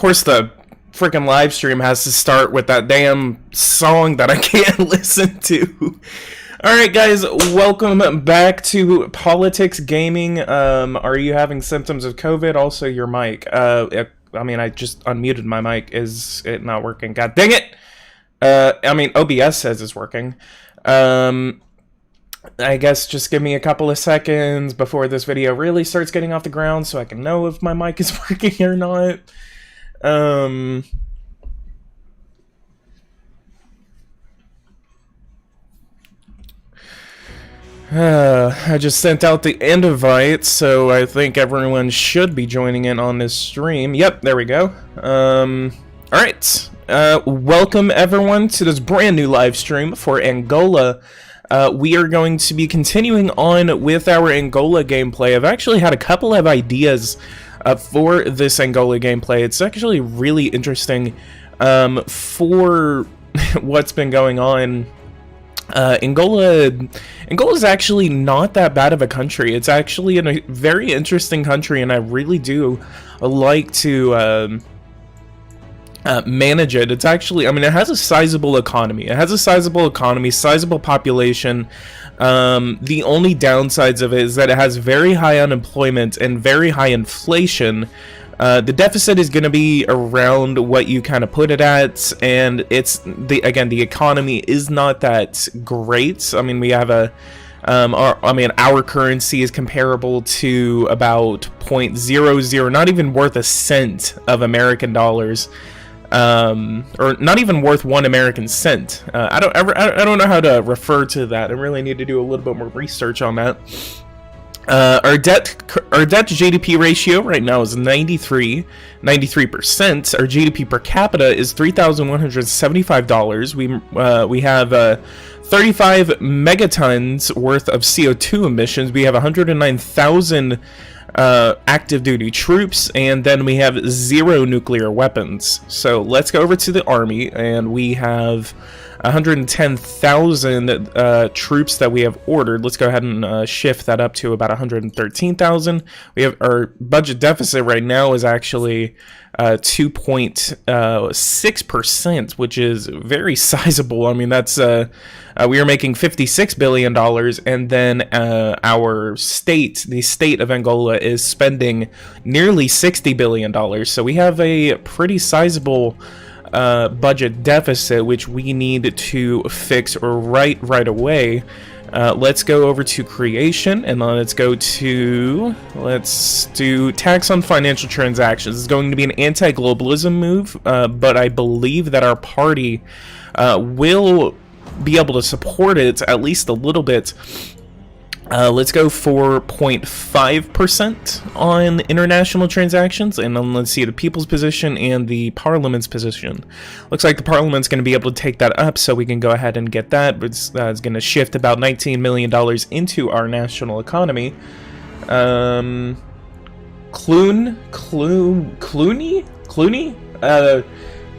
course, the freaking live stream has to start with that damn song that I can't listen to. Alright guys, welcome back to Politics Gaming. Are you having symptoms of COVID? Also your mic. I just unmuted my mic. Is it not working? God dang it! OBS says it's working. I guess just give me a couple of seconds before this video really starts getting off the ground so I can know if my mic is working or not. I just sent out the invite, so I think everyone should be joining in on this stream. Yep, there we go. Alright. Welcome everyone to this brand new live stream for Angola. We are going to be continuing on with our Angola gameplay. I've actually had a couple of ideas for this Angola gameplay. It's actually really interesting for what's been going on. Angola is actually not that bad of a country. It's actually a very interesting country, and I really do like to manage it. It's actually, it has a sizable economy. Sizable population. The only downsides of it is that it has very high unemployment and very high inflation. The deficit is going to be around what you kind of put it at, and the economy is not that great. We have our currency is comparable to about 0.00, not even worth a cent of American dollars. Or not even worth 1 American cent. I don't know how to refer to that. I really need to do a little bit more research on that. Our debt to GDP ratio right now is 93%. Our GDP per capita is $3,175. We have 35 megatons worth of CO2 emissions. We have 109,000 active duty troops, and then we have 0 nuclear weapons. So let's go over to the army, and we have 110,000 troops that we have ordered. Let's go ahead and shift that up to about 113,000. We have our budget deficit right now is actually 2.6%, which is very sizable. That's we are making $56 billion, and then the state of Angola, is spending nearly $60 billion. So we have a pretty sizable budget deficit, which we need to fix right away. Let's go over to creation, and then let's do tax on financial transactions. It's going to be an anti-globalism move, but I believe that our party will be able to support it at least a little bit. Let's go for 0.5% on international transactions, and then let's see the people's position and the parliament's position. Looks like the parliament's going to be able to take that up, so we can go ahead and get that. But it's going to shift about $19 million into our national economy. Clooney?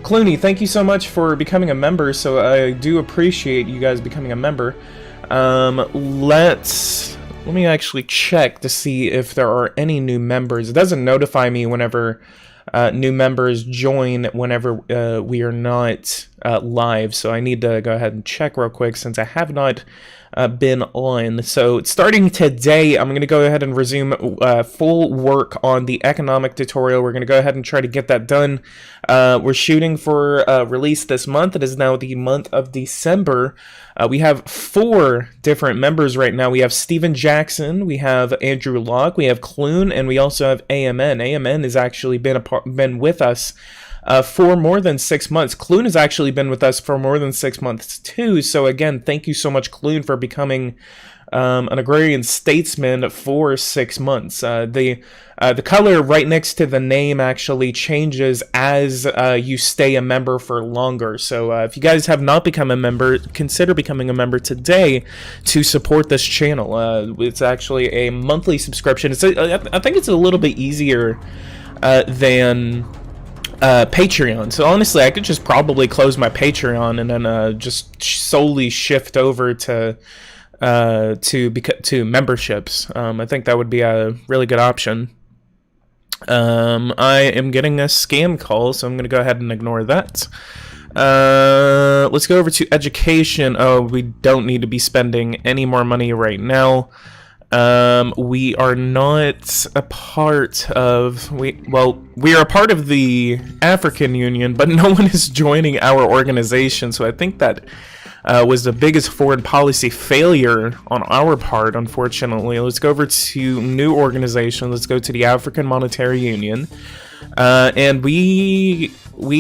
Clooney, thank you so much for becoming a member, so I do appreciate you guys becoming a member. Let me actually check to see if there are any new members. It doesn't notify me whenever new members join whenever we are not live, so I need to go ahead and check real quick since I have not been on. So starting today, I'm going to go ahead and resume full work on the economic tutorial. We're going to go ahead and try to get that done. We're shooting for release this month. It is now the month of December. We have 4 different members right now. We have Steven Jackson, we have Andrew Locke, we have Clune, and we also have AMN. AMN has actually been with us for more than 6 months. Clune has actually been with us for more than 6 months too. So again, thank you so much, Clune, for becoming an agrarian statesman for 6 months. The color right next to the name actually changes as you stay a member for longer. So if you guys have not become a member, consider becoming a member today to support this channel. It's actually a monthly subscription. I think it's a little bit easier than Patreon. So honestly, I could just probably close my Patreon and then just solely shift over to memberships. I think that would be a really good option. I am getting a scam call, so I'm going to go ahead and ignore that. Let's go over to education. Oh, we don't need to be spending any more money right now. We are not a part of, we are a part of the African Union, but no one is joining our organization, so I think that was the biggest foreign policy failure on our part, unfortunately. Let's go over to new organization. Let's go to the African Monetary Union. And we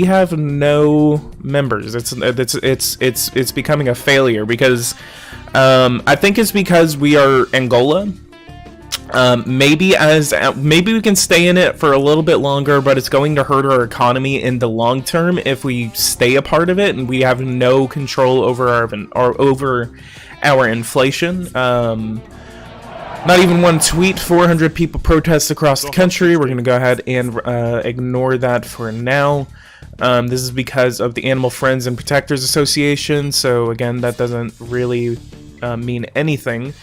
have no members. It's becoming a failure because I think it's because we are Angola. Maybe we can stay in it for a little bit longer, but it's going to hurt our economy in the long term if we stay a part of it and we have no control over our inflation. Not even one tweet. 400 people protest across the country. We're going to go ahead and ignore that for now. This is because of the Animal Friends and Protectors Association. So again, that doesn't really mean anything.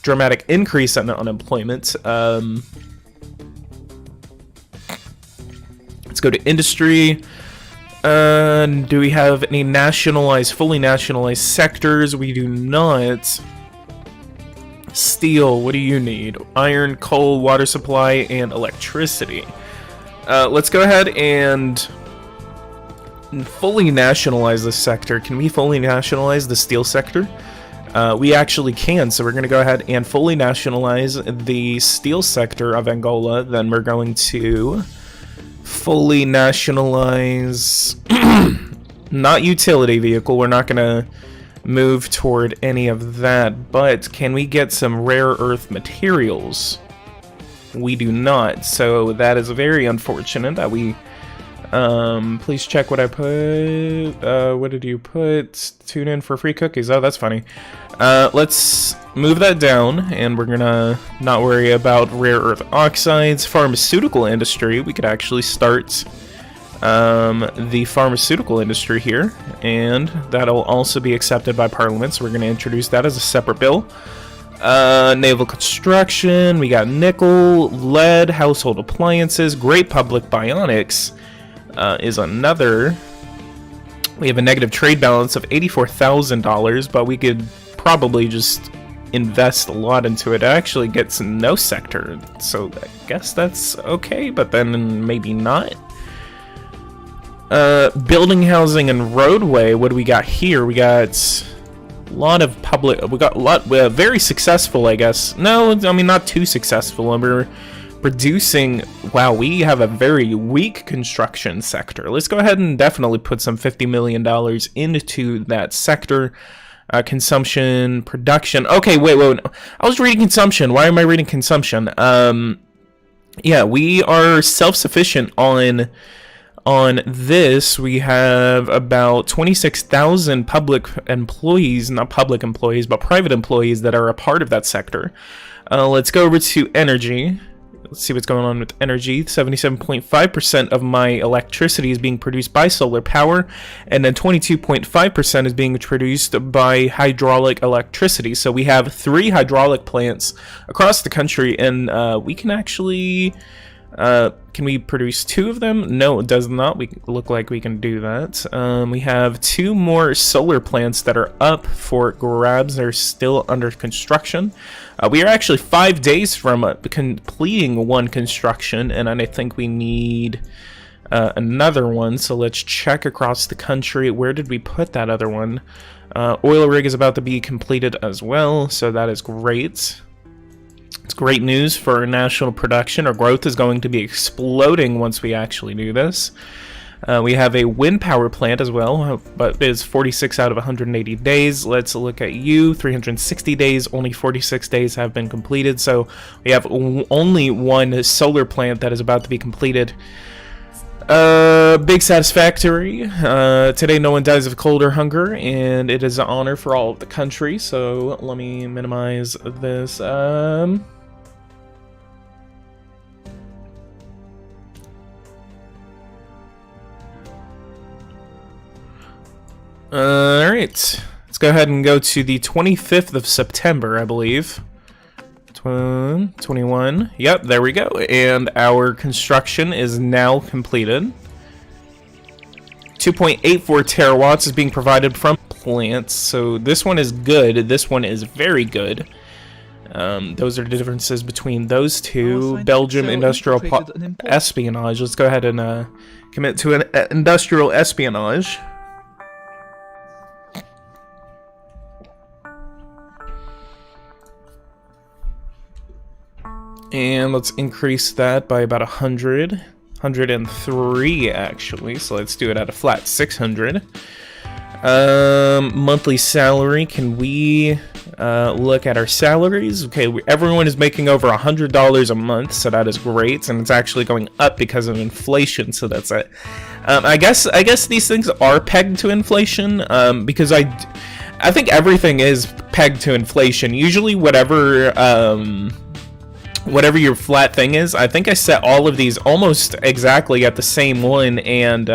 Dramatic increase in unemployment. Let's go to industry. Do we have any fully nationalized sectors? We do not. Steel, what do you need? Iron, coal, water supply, and electricity. Let's go ahead and fully nationalize this sector. Can we fully nationalize the steel sector? We actually can, so we're going to go ahead and fully nationalize the steel sector of Angola. Then we're going to fully nationalize not utility vehicle. We're not going to move toward any of that, but can we get some rare earth materials? We do not, so that is very unfortunate that we please check what I put. What did you put? Tune in for free cookies. Oh, that's funny. Let's move that down, and we're gonna not worry about rare earth oxides. Pharmaceutical industry, we could actually start the pharmaceutical industry here, and that'll also be accepted by Parliament, so we're going to introduce that as a separate bill. Naval construction, we got nickel, lead, household appliances, great public bionics is another. We have a negative trade balance of $84,000, but we could probably just invest a lot into it. It actually gets no sector, so I guess that's okay, but then maybe not. Building, housing, and roadway. What do we got here? We got a lot of public. We got a lot. Very successful, I guess. No, I mean not too successful. And we're producing. Wow, we have a very weak construction sector. Let's go ahead and definitely put some $50 million into that sector. Consumption, production. Okay, wait. I was reading consumption. Why am I reading consumption? Yeah, we are self-sufficient on this. We have about 26,000 public employees, not public employees, but private employees that are a part of that sector. Let's go over to energy. Let's see what's going on with energy. 77.5% of my electricity is being produced by solar power, and then 22.5% is being produced by hydraulic electricity. So we have 3 hydraulic plants across the country, and we can actually... can we produce 2 of them? No, it does not. We look like we can do that. We have 2 more solar plants that are up for grabs. They're still under construction. We are actually 5 days from completing one construction, and I think we need another one. So let's check across the country. Where did we put that other one? Oil rig is about to be completed as well, so that is great. It's great news for national production. Our growth is going to be exploding once we actually do this. We have a wind power plant as well, but it's 46 out of 180 days. Let's look at you. 360 days, only 46 days have been completed. So we have only one solar plant that is about to be completed. Big satisfactory. Today no one dies of cold or hunger, and it is an honor for all of the country. So let me minimize this. Alright, let's go ahead and go to the 25th of September, I believe. 21. Yep, there we go. And our construction is now completed. 2.84 terawatts is being provided from plants. So this one is good. This one is very good. Those are the differences between those two. Belgium industrial espionage. Let's go ahead and commit to an industrial espionage. And let's increase that by about 103 actually. So let's do it at a flat 600. Monthly salary. Can we look at our salaries? Okay, everyone is making over $100 a month, so that is great, and it's actually going up because of inflation. So that's it. I guess these things are pegged to inflation, because I think everything is pegged to inflation. Usually, whatever your flat thing is. I think I set all of these almost exactly at the same one, and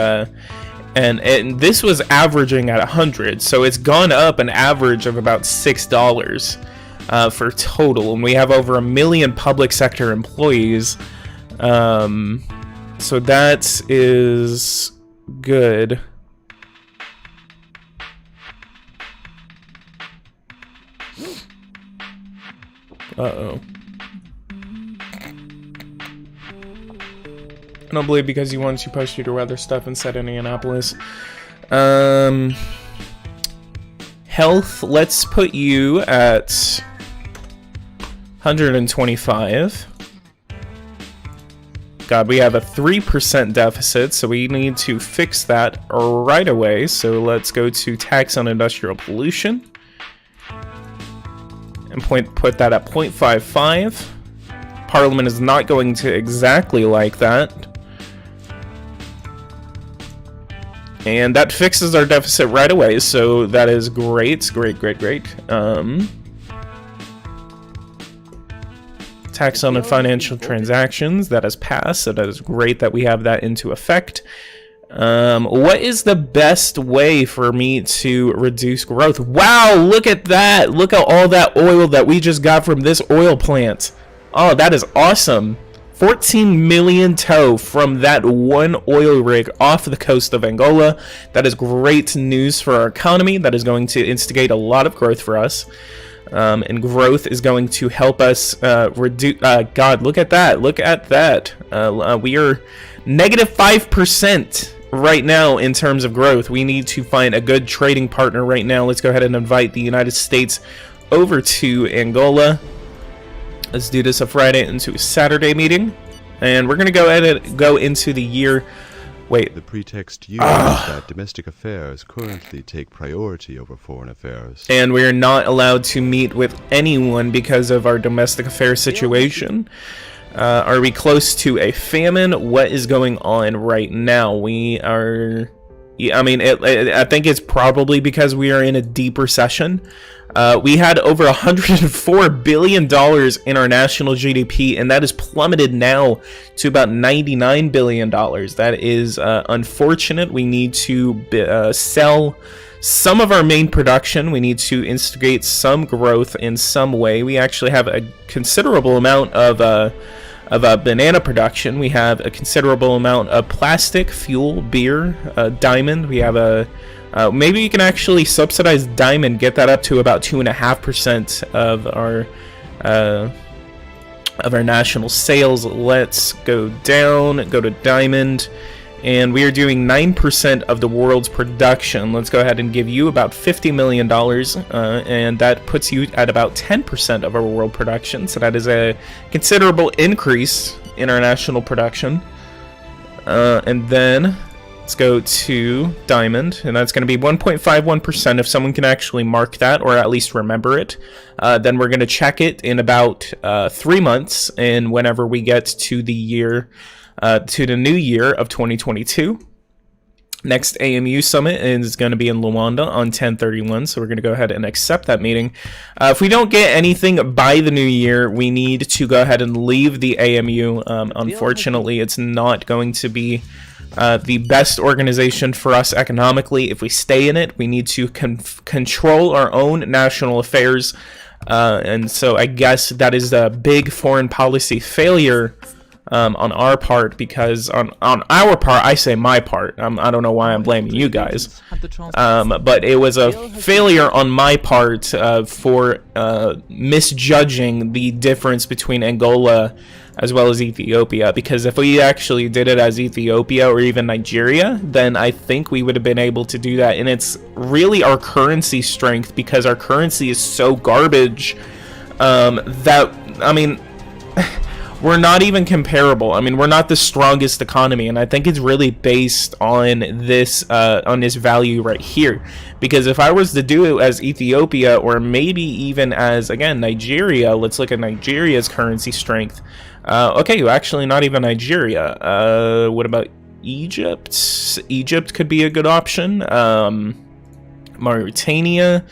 this was averaging at 100, so it's gone up an average of about $6 for total, and we have over 1 million public sector employees, so that is good. Uh-oh. I don't believe because you wanted to post your weather stuff and said Indianapolis. Health, let's put you at 125. God, we have a 3% deficit, so we need to fix that right away. So let's go to tax on industrial pollution. And put that at 0.55. Parliament is not going to exactly like that. And that fixes our deficit right away, so that is great, great. Tax on financial transactions, that has passed, so that is great that we have that into effect. What is the best way for me to reduce growth? Wow, look at that! Look at all that oil that we just got from this oil plant. Oh, that is awesome. 14 million tow from that one oil rig off the coast of Angola. That is great news for our economy. That is going to instigate a lot of growth for us. And growth is going to help us reduce... God, look at that. Look at that. We are negative 5% right now in terms of growth. We need to find a good trading partner right now. Let's go ahead and invite the United States over to Angola. Let's do this a Friday into a Saturday meeting. And we're going to go ahead and go into the year... Wait. The pretext used is that domestic affairs currently take priority over foreign affairs. And we are not allowed to meet with anyone because of our domestic affairs situation. Are we close to a famine? What is going on right now? We are... I mean, I think it's probably because we are in a deep recession. We had over $104 billion in our national GDP, and that has plummeted now to about $99 billion. That is unfortunate. We need to sell some of our main production. We need to instigate some growth in some way. We actually have a considerable amount of banana production. We have a considerable amount of plastic, fuel, beer, diamond. We have a... maybe you can actually subsidize diamond, get that up to about 2.5% of our national sales. Let's go down, go to diamond, and we are doing 9% of the world's production. Let's go ahead and give you about $50 million, and that puts you at about 10% of our world production. So that is a considerable increase in our national production. And then let's go to diamond, and that's going to be 1.51%. If someone can actually mark that, or at least remember it, then we're going to check it in about 3 months, and whenever we get to the year, to the new year of 2022. Next AMU summit is going to be in Luanda on 10/31, so we're going to go ahead and accept that meeting. If we don't get anything by the new year, we need to go ahead and leave the AMU. Unfortunately, it's not going to be the best organization for us economically. If we stay in it, we need to control our own national affairs. And so I guess that is a big foreign policy failure on our part, because on our part, I say my part. I don't know why I'm blaming you guys. But it was a failure on my part for misjudging the difference between Angola as well as Ethiopia, because if we actually did it as Ethiopia or even Nigeria, then I think we would have been able to do that. And it's really our currency strength, because our currency is so garbage that, I mean, we're not even comparable. I mean, we're not the strongest economy, and I think it's really based on this value right here. Because if I was to do it as Ethiopia, or maybe even as, again, Nigeria, let's look at Nigeria's currency strength. Okay, actually not even Nigeria. What about Egypt? Egypt could be a good option. Mauritania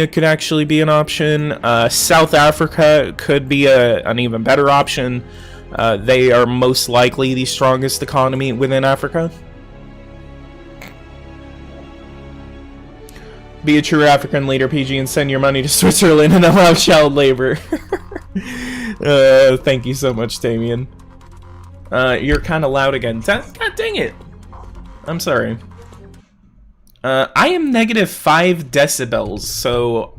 could actually be an option. South Africa could be an even better option. They are most likely the strongest economy within Africa. Be a true African leader, PG, and send your money to Switzerland and allow child labor. Thank you so much, Damien. You're kind of loud again. God dang it. I'm sorry. I am -5 decibels, so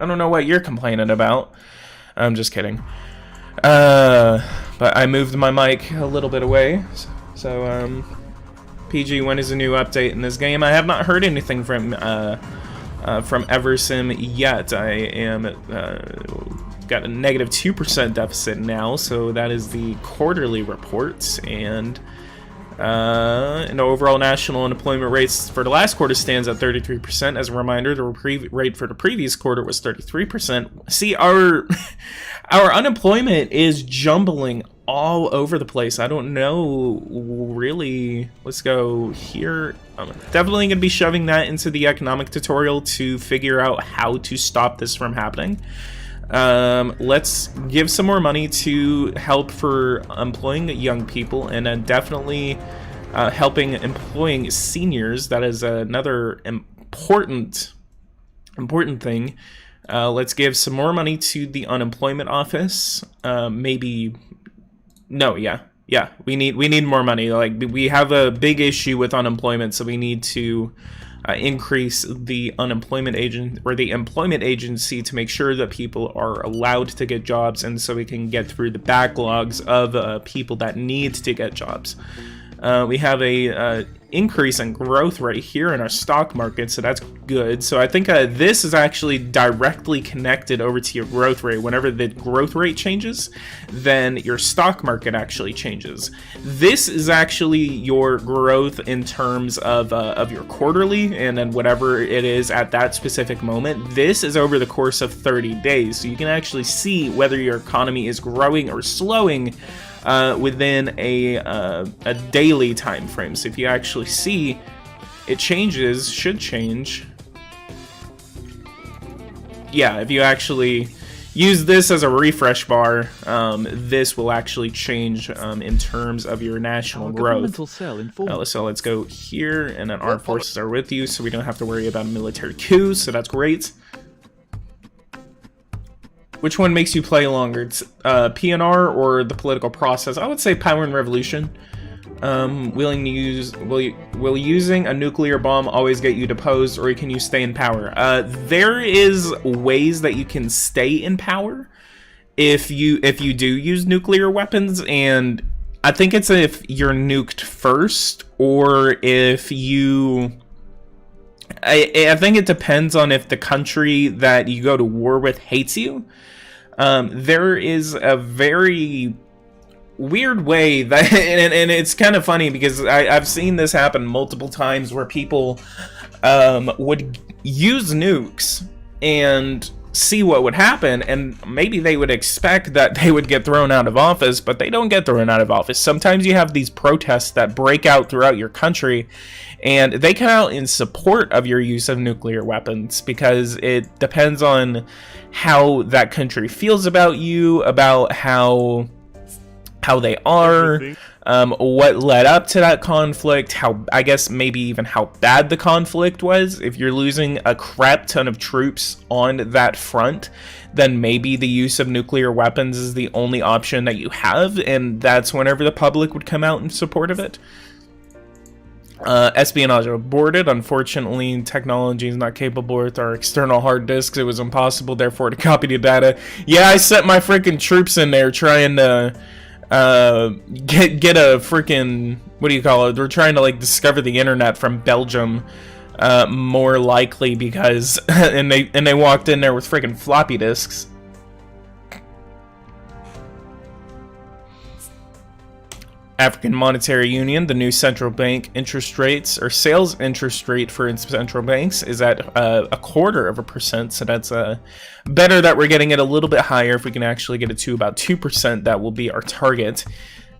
I don't know what you're complaining about. I'm just kidding. But I moved my mic a little bit away. So, PG, when is a new update in this game? I have not heard anything from Eversim yet. I am got a -2% deficit now, so that is the quarterly reports, and overall national unemployment rates for the last quarter stands at 33%. As a reminder, the rate for the previous quarter was 33%. See, our unemployment is jumbling all over the place. I don't know, really. Let's go here. I'm definitely going to be shoving that into the economic tutorial to figure out how to stop this from happening. Let's give some more money to help for employing young people, and definitely helping employing seniors. That is another important thing. Let's give some more money to the unemployment office. We need more money. Like, we have a big issue with unemployment, so we need to increase the employment agency to make sure that people are allowed to get jobs, and so we can get through the backlogs of people that need to get jobs. We have a increase in growth right here in our stock market, so that's good. So I think this is actually directly connected over to your growth rate. Whenever the growth rate changes, then your stock market actually changes. This is actually your growth in terms of your quarterly, and then whatever it is at that specific moment. This is over the course of 30 days, so you can actually see whether your economy is growing or slowing within a daily time frame. So if you actually see it changes, should change. Yeah, if you actually use this as a refresh bar, this will actually change in terms of your national growth. So let's go here, and then armed forces are with you, so we don't have to worry about a military coup, so that's great. Which one makes you play longer? It's PNR or the political process? I would say Power and Revolution. Will using a nuclear bomb always get you deposed, or can you stay in power? There is ways that you can stay in power if you do use nuclear weapons, and I think it's if you're nuked first, or if you... I think it depends on if the country that you go to war with hates you. There is a very weird way that, and it's kind of funny because I've seen this happen multiple times where people would use nukes and see what would happen, and maybe they would expect that they would get thrown out of office, but they don't get thrown out of office. Sometimes you have these protests that break out throughout your country, and they come out in support of your use of nuclear weapons, because it depends on how that country feels about you, about how how they are, what led up to that conflict, how, I guess, maybe even how bad the conflict was. If you're losing a crap ton of troops on that front, then maybe the use of nuclear weapons is the only option that you have, and that's whenever the public would come out in support of it. Espionage aborted. Unfortunately, technology is not capable with our external hard disks. It was impossible, therefore, to copy the data. Yeah, I sent my freaking troops in there trying to get a freaking, what do you call it? They're trying to like discover the internet from Belgium, more likely, because and they walked in there with freaking floppy disks. African Monetary Union, the new central bank interest rates, or sales interest rate for central banks, is at 0.25%, so that's better that we're getting it a little bit higher. If we can actually get it to about 2%, that will be our target.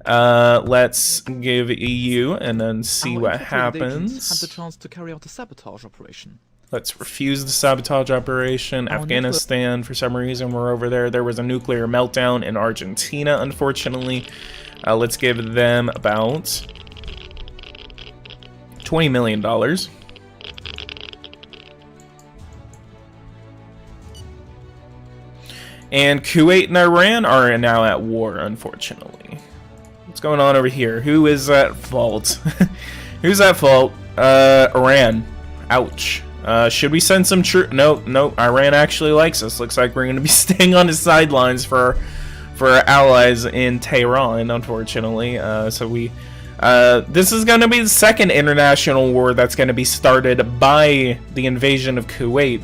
Let's give EU and then see what happens. Had the chance to carry out a sabotage operation. Let's refuse the sabotage operation. Afghanistan, for some reason, we're over there. There was a nuclear meltdown in Argentina, unfortunately. Let's give them about $20 million. And Kuwait and Iran are now at war, unfortunately. What's going on over here? Who is at fault? Who's at fault? Iran. Ouch. Should we send some troops? No, Iran actually likes us. Looks like we're going to be staying on the sidelines for our allies in Tehran, unfortunately. So this is going to be the second international war that's going to be started by the invasion of Kuwait.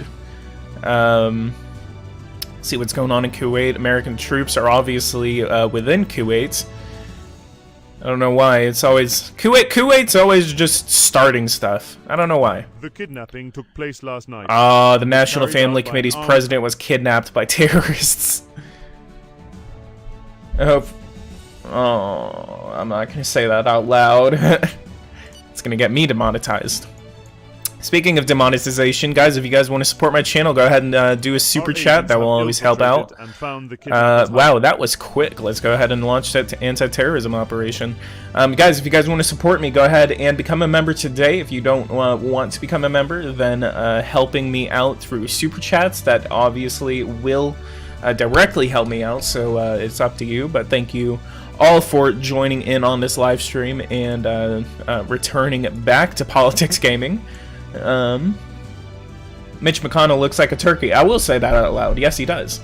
See what's going on in Kuwait. American troops are obviously within Kuwait. I don't know why. It's always Kuwait's always just starting stuff. I don't know why. The kidnapping took place last night. The National Family Committee's president was kidnapped by terrorists. Oh, I'm not gonna say that out loud. It's gonna get me demonetized. Speaking of demonetization, guys, if you guys want to support my channel, go ahead and do a super chat. That will always help out. Wow, that was quick. Let's go ahead and launch that anti-terrorism operation. Guys, if you guys want to support me, go ahead and become a member today. If you don't want to become a member, then helping me out through super chats, that obviously will directly help me out, so it's up to you. But thank you all for joining in on this live stream and returning back to PoliticsGaming. Mitch McConnell looks like a turkey. I will say that out loud. Yes, he does.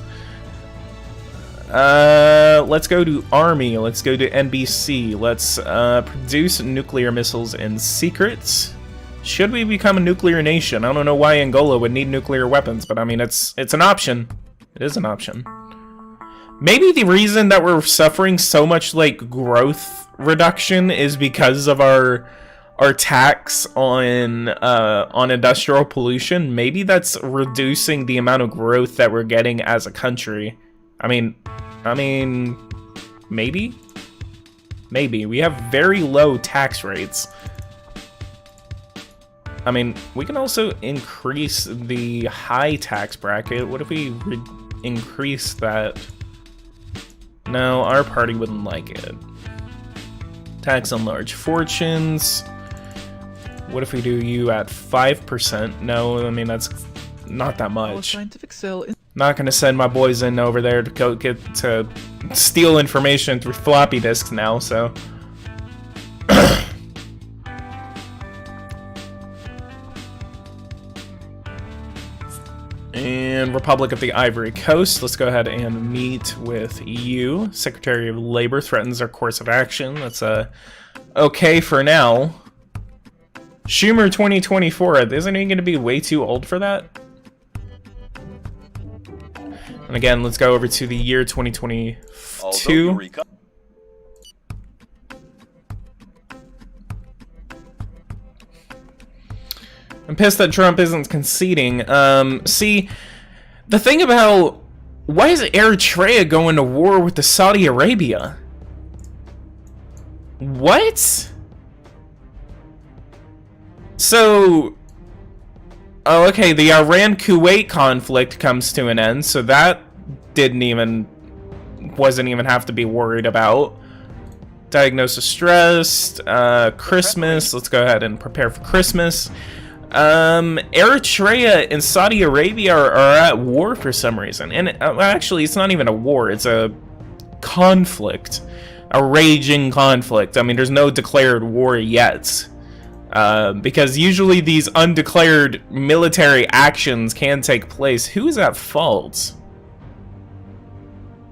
Let's go to Army. Let's go to NBC. Let's produce nuclear missiles in secret. Should we become a nuclear nation? I don't know why Angola would need nuclear weapons, but I mean, it's an option. It is an option. Maybe the reason that we're suffering so much like growth reduction is because of our tax on industrial pollution. Maybe that's reducing the amount of growth that we're getting as a country. I mean, maybe we have very low tax rates. I mean, we can also increase the high tax bracket. What if we increase that? No, our party wouldn't like it. Tax on large fortunes. What if we do you at 5%? No, I mean, that's not that much. Not gonna send my boys in over there to go get to steal information through floppy disks now, so. And Republic of the Ivory Coast, let's go ahead and meet with you. Secretary of Labor threatens our course of action. That's okay for now. Schumer 2024, isn't he going to be way too old for that? And again, let's go over to the year 2022. I'm pissed that Trump isn't conceding. See, the thing about, why is Eritrea going to war with the Saudi Arabia? What? So, oh, okay, the Iran-Kuwait conflict comes to an end, so that wasn't even have to be worried about. Diagnosis stressed. Christmas. Let's go ahead and prepare for Christmas. Eritrea and Saudi Arabia are at war for some reason. And actually, it's not even a war. It's a conflict. A raging conflict. I mean, there's no declared war yet. Because usually these undeclared military actions can take place. Who is at fault?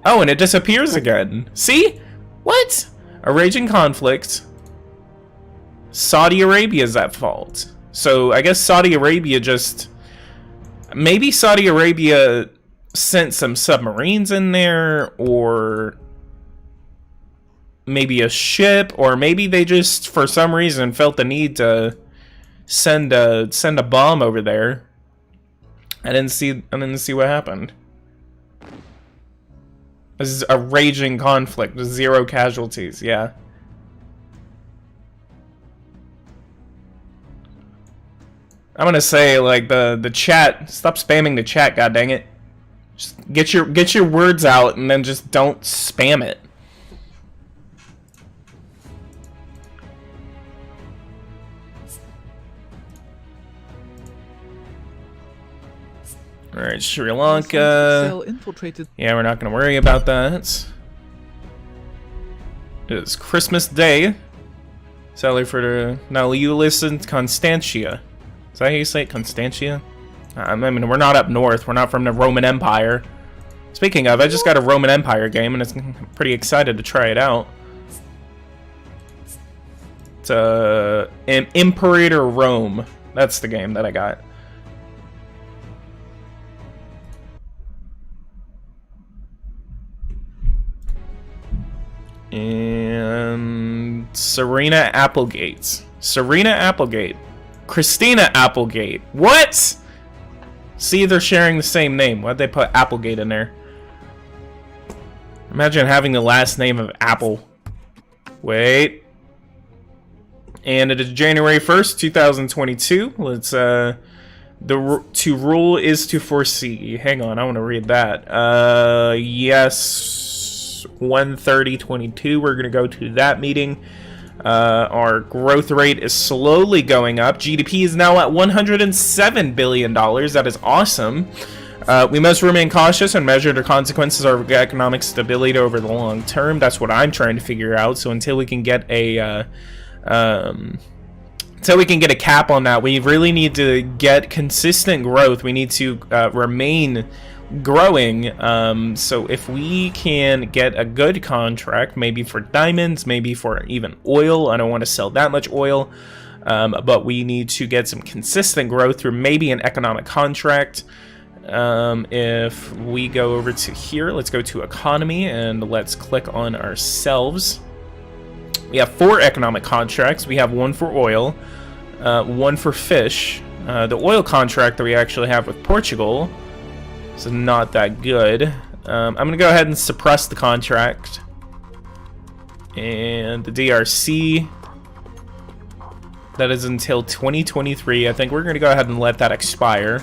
Oh, and it disappears again. See? What? A raging conflict. Saudi Arabia is at fault. So I guess Saudi Arabia just... Maybe Saudi Arabia sent some submarines in there, or maybe a ship, or maybe they just, for some reason, felt the need to send a bomb over there. I didn't see what happened. This is a raging conflict with 0 casualties, yeah. I'm gonna say, like, the chat, stop spamming the chat, god dang it. Just get your words out and then just don't spam it. Alright, Sri Lanka. Yeah, we're not going to worry about that. It is Christmas Day. Salary for the... Now you listen, Constantia. Is that how you say it? Constantia? I mean, we're not up north. We're not from the Roman Empire. Speaking of, I just got a Roman Empire game, and I'm pretty excited to try it out. It's Imperator Rome. That's the game that I got. And Serena Applegate. Serena Applegate. Christina Applegate. What? See, they're sharing the same name. Why'd they put Applegate in there? Imagine having the last name of Apple. Wait. And it is January 1st, 2022. Let's, to rule is to foresee. Hang on, I want to read that. Yes. 1:30:22. We're going to go to that meeting. Our growth rate is slowly going up. GDP is now at $107 billion. That is awesome. We must remain cautious and measure the consequences of economic stability over the long term. That's what I'm trying to figure out. So until we can get a cap on that, we really need to get consistent growth. We need to remain growing. So if we can get a good contract, maybe for diamonds, maybe for even oil. I don't want to sell that much oil, but we need to get some consistent growth through maybe an economic contract. If we go over to here, let's go to economy and let's click on ourselves. We have 4 economic contracts. We have 1 for oil, 1 for fish. The oil contract that we actually have with Portugal is not that good. I'm going to go ahead and suppress the contract. And the DRC, that is until 2023. I think we're going to go ahead and let that expire.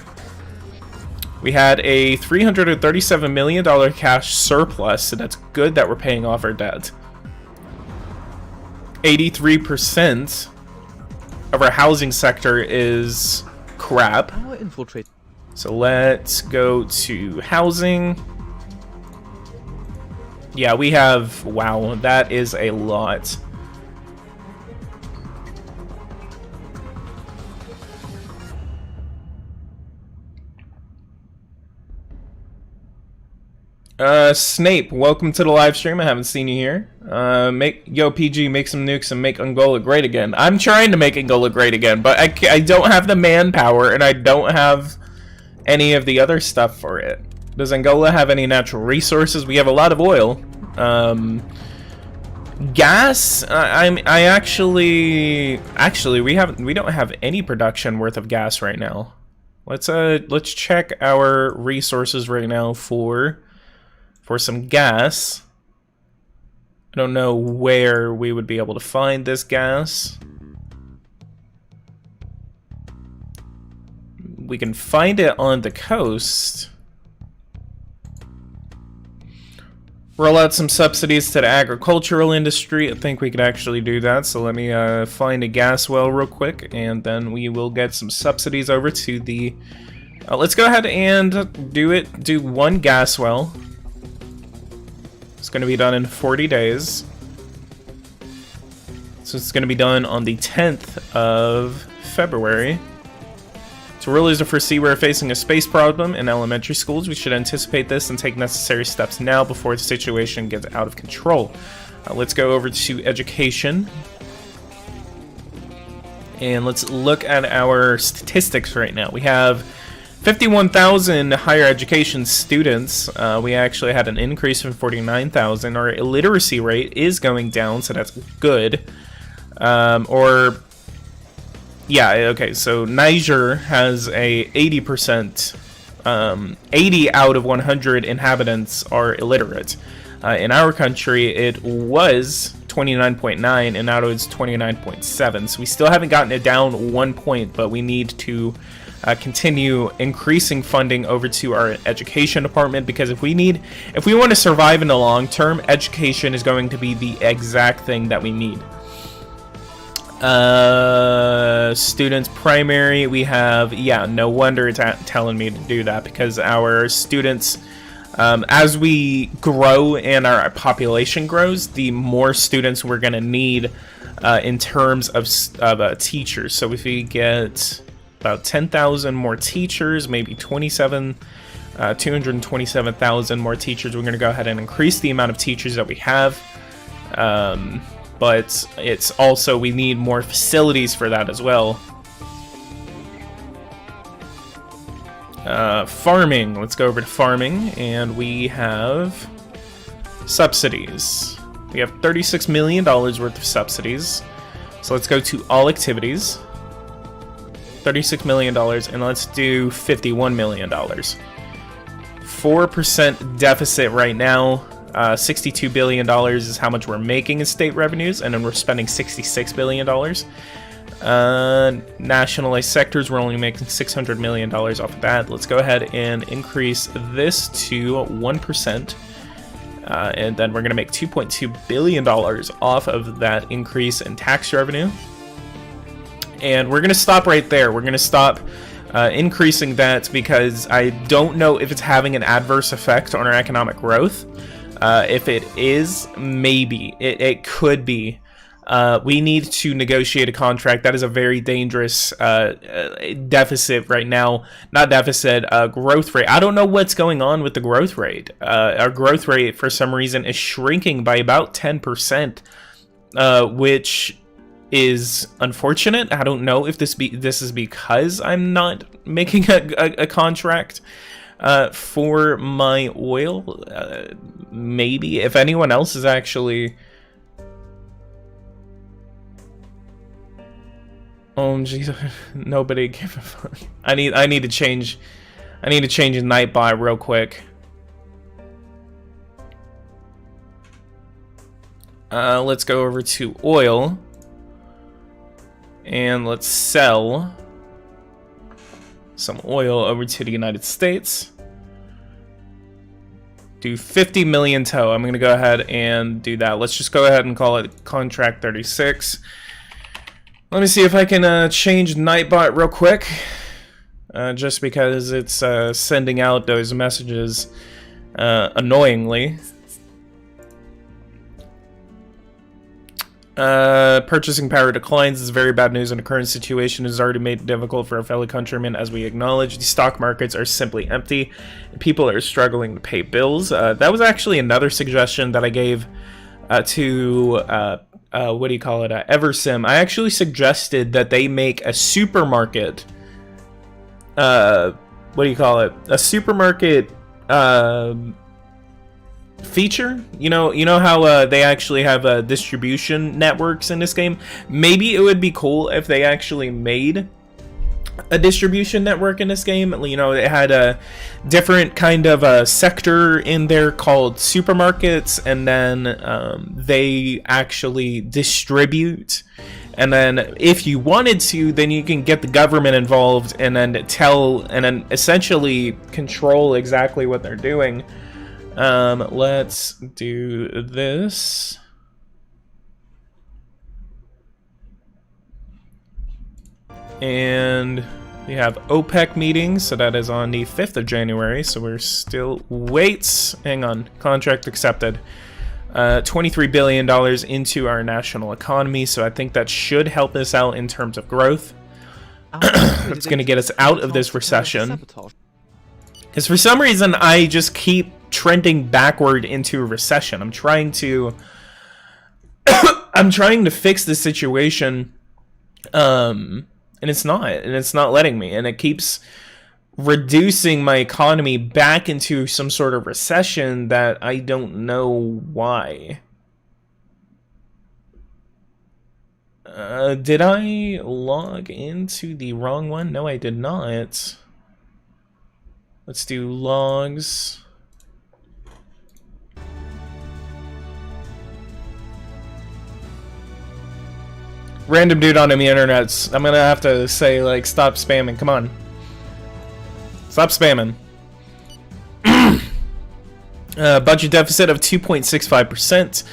We had a $337 million cash surplus, so that's good that we're paying off our debt. 83% of our housing sector is crap. So let's go to housing. Yeah, we have... Wow, that is a lot. Snape, welcome to the live stream. I haven't seen you here. PG, make some nukes and make Angola great again. I'm trying to make Angola great again, but I don't have the manpower and I don't have any of the other stuff for it. Does Angola have any natural resources? We have a lot of oil. Gas? I actually we don't have any production worth of gas right now. Let's check our resources right now for some gas. I don't know where we would be able to find this gas. We can find it on the coast. roll out some subsidies to the agricultural industry. I think we could actually do that. So let me find a gas well real quick, and then we will get some subsidies over to the... let's go ahead and do it. Do one gas well. It's going to be done in 40 days. So it's going to be done on the 10th of February. So rulers to foresee we're facing a space problem in elementary schools. We should anticipate this and take necessary steps now before the situation gets out of control. Let's go over to education. And let's look at our statistics right now. We have 51,000 higher education students. We actually had an increase from 49,000. Our illiteracy rate is going down, so that's good. Yeah, okay, so Niger has a 80%, 80 out of 100 inhabitants are illiterate. In our country, it was 29.9, and now it's 29.7. So we still haven't gotten it down 1 point, but we need to continue increasing funding over to our education department, because if we want to survive in the long term, education is going to be the exact thing that we need. Students primary, we have, yeah, no wonder it's telling me to do that, because our students, as we grow and our population grows, the more students we're going to need in terms of teachers. So if we get about 10,000 more teachers, maybe 227,000 more teachers, we're going to go ahead and increase the amount of teachers that we have. But it's also, we need more facilities for that as well. Farming, let's go over to farming, and we have subsidies. We have $36 million worth of subsidies. So let's go to all activities. $36 million, and let's do $51 million. 4% deficit right now. $62 billion is how much we're making in state revenues, and then we're spending $66 billion. Nationalized sectors, we're only making $600 million off of that. Let's go ahead and increase this to 1%. And then we're going to make $2.2 billion off of that increase in tax revenue. And we're going to stop right there. We're going to stop increasing that, because I don't know if it's having an adverse effect on our economic growth. If it is, maybe. It could be. We need to negotiate a contract. That is a very dangerous deficit right now. Not deficit, growth rate. I don't know what's going on with the growth rate. Our growth rate, for some reason, is shrinking by about 10%, which is unfortunate. I don't know if this is because I'm not making a contract for my oil. Maybe if anyone else is actually... Oh jeez, nobody gave a fuck. I need to change Nightbot real quick. Let's go over to oil, and let's sell some oil over to the United States. Do 50 million tow. I'm going to go ahead and do that. Let's just go ahead and call it contract 36. Let me see if I can change Nightbot real quick. Just because it's sending out those messages annoyingly. Purchasing power declines. This is very bad news, and the current situation has already made it difficult for our fellow countrymen, as we acknowledge. The stock markets are simply empty. People are struggling to pay bills. That was actually another suggestion that I gave to what do you call it, Eversim. I actually suggested that they make a supermarket, what do you call it, a supermarket feature. You know how they actually have distribution networks in this game. Maybe it would be cool if they actually made a distribution network in this game. You know, it had a different kind of a sector in there called supermarkets, and then they actually distribute. And then if you wanted to, then you can get the government involved and then essentially control exactly what they're doing. Let's do this. And we have OPEC meetings, so that is on the 5th of January, so we're still... Wait! Hang on. Contract accepted. $23 billion into our national economy, so I think that should help us out in terms of growth. It's going to get us out of this recession. Because for some reason, I just keep trending backward into a recession. I'm trying to... I'm trying to fix the situation, and it's not letting me, and it keeps reducing my economy back into some sort of recession that I don't know why. Did I log into the wrong one? No, I did not. Let's do logs. Random dude on the internet. I'm gonna have to say, like, stop spamming. Come on. Stop spamming. Budget deficit of 2.65%.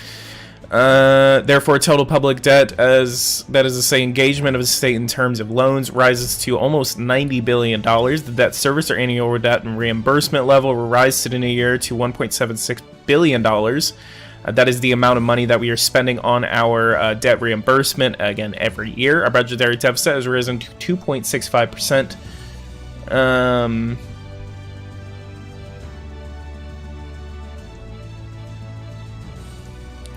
Therefore, total public debt, as that is to say, engagement of the state in terms of loans, rises to almost $90 billion. The debt service or annual debt and reimbursement level will rise to the new year to $1.76 billion. That is the amount of money that we are spending on our debt reimbursement, again, every year. Our budgetary deficit has risen to 2.65%.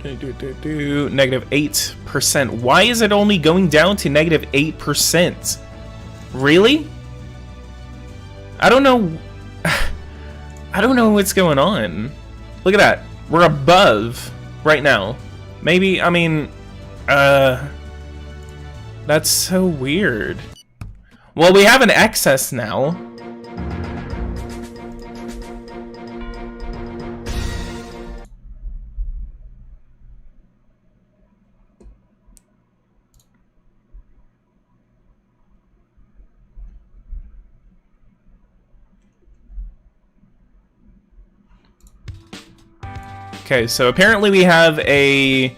Negative 8%. Why is it only going down to negative 8%? Really? I don't know. I don't know what's going on. Look at that. We're above right now. Maybe, I mean, that's so weird. Well, we have an excess now. Okay, so apparently we have a...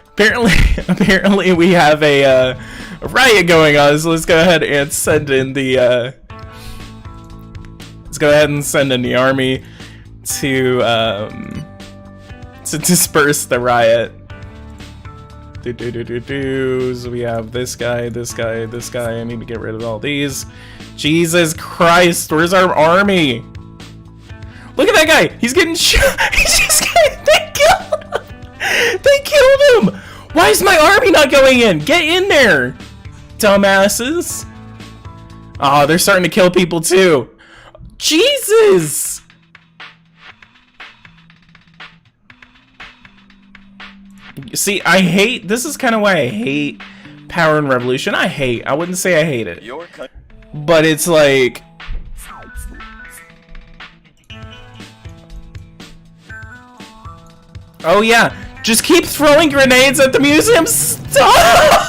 Apparently we have a riot going on, so let's go ahead and send in the... Let's go ahead and send in the army to disperse the riot. So we have this guy, this guy, this guy. I need to get rid of all these. Jesus Christ, where's our army? Look at that guy! He's getting shot! He's just getting... They killed him! They killed him! Why is my army not going in? Get in there! Dumbasses! Oh, they're starting to kill people too. Jesus! See, I hate... This is kind of why I hate Power and Revolution. I wouldn't say I hate it. But it's like... Oh yeah, just keep throwing grenades at the museum. Stop!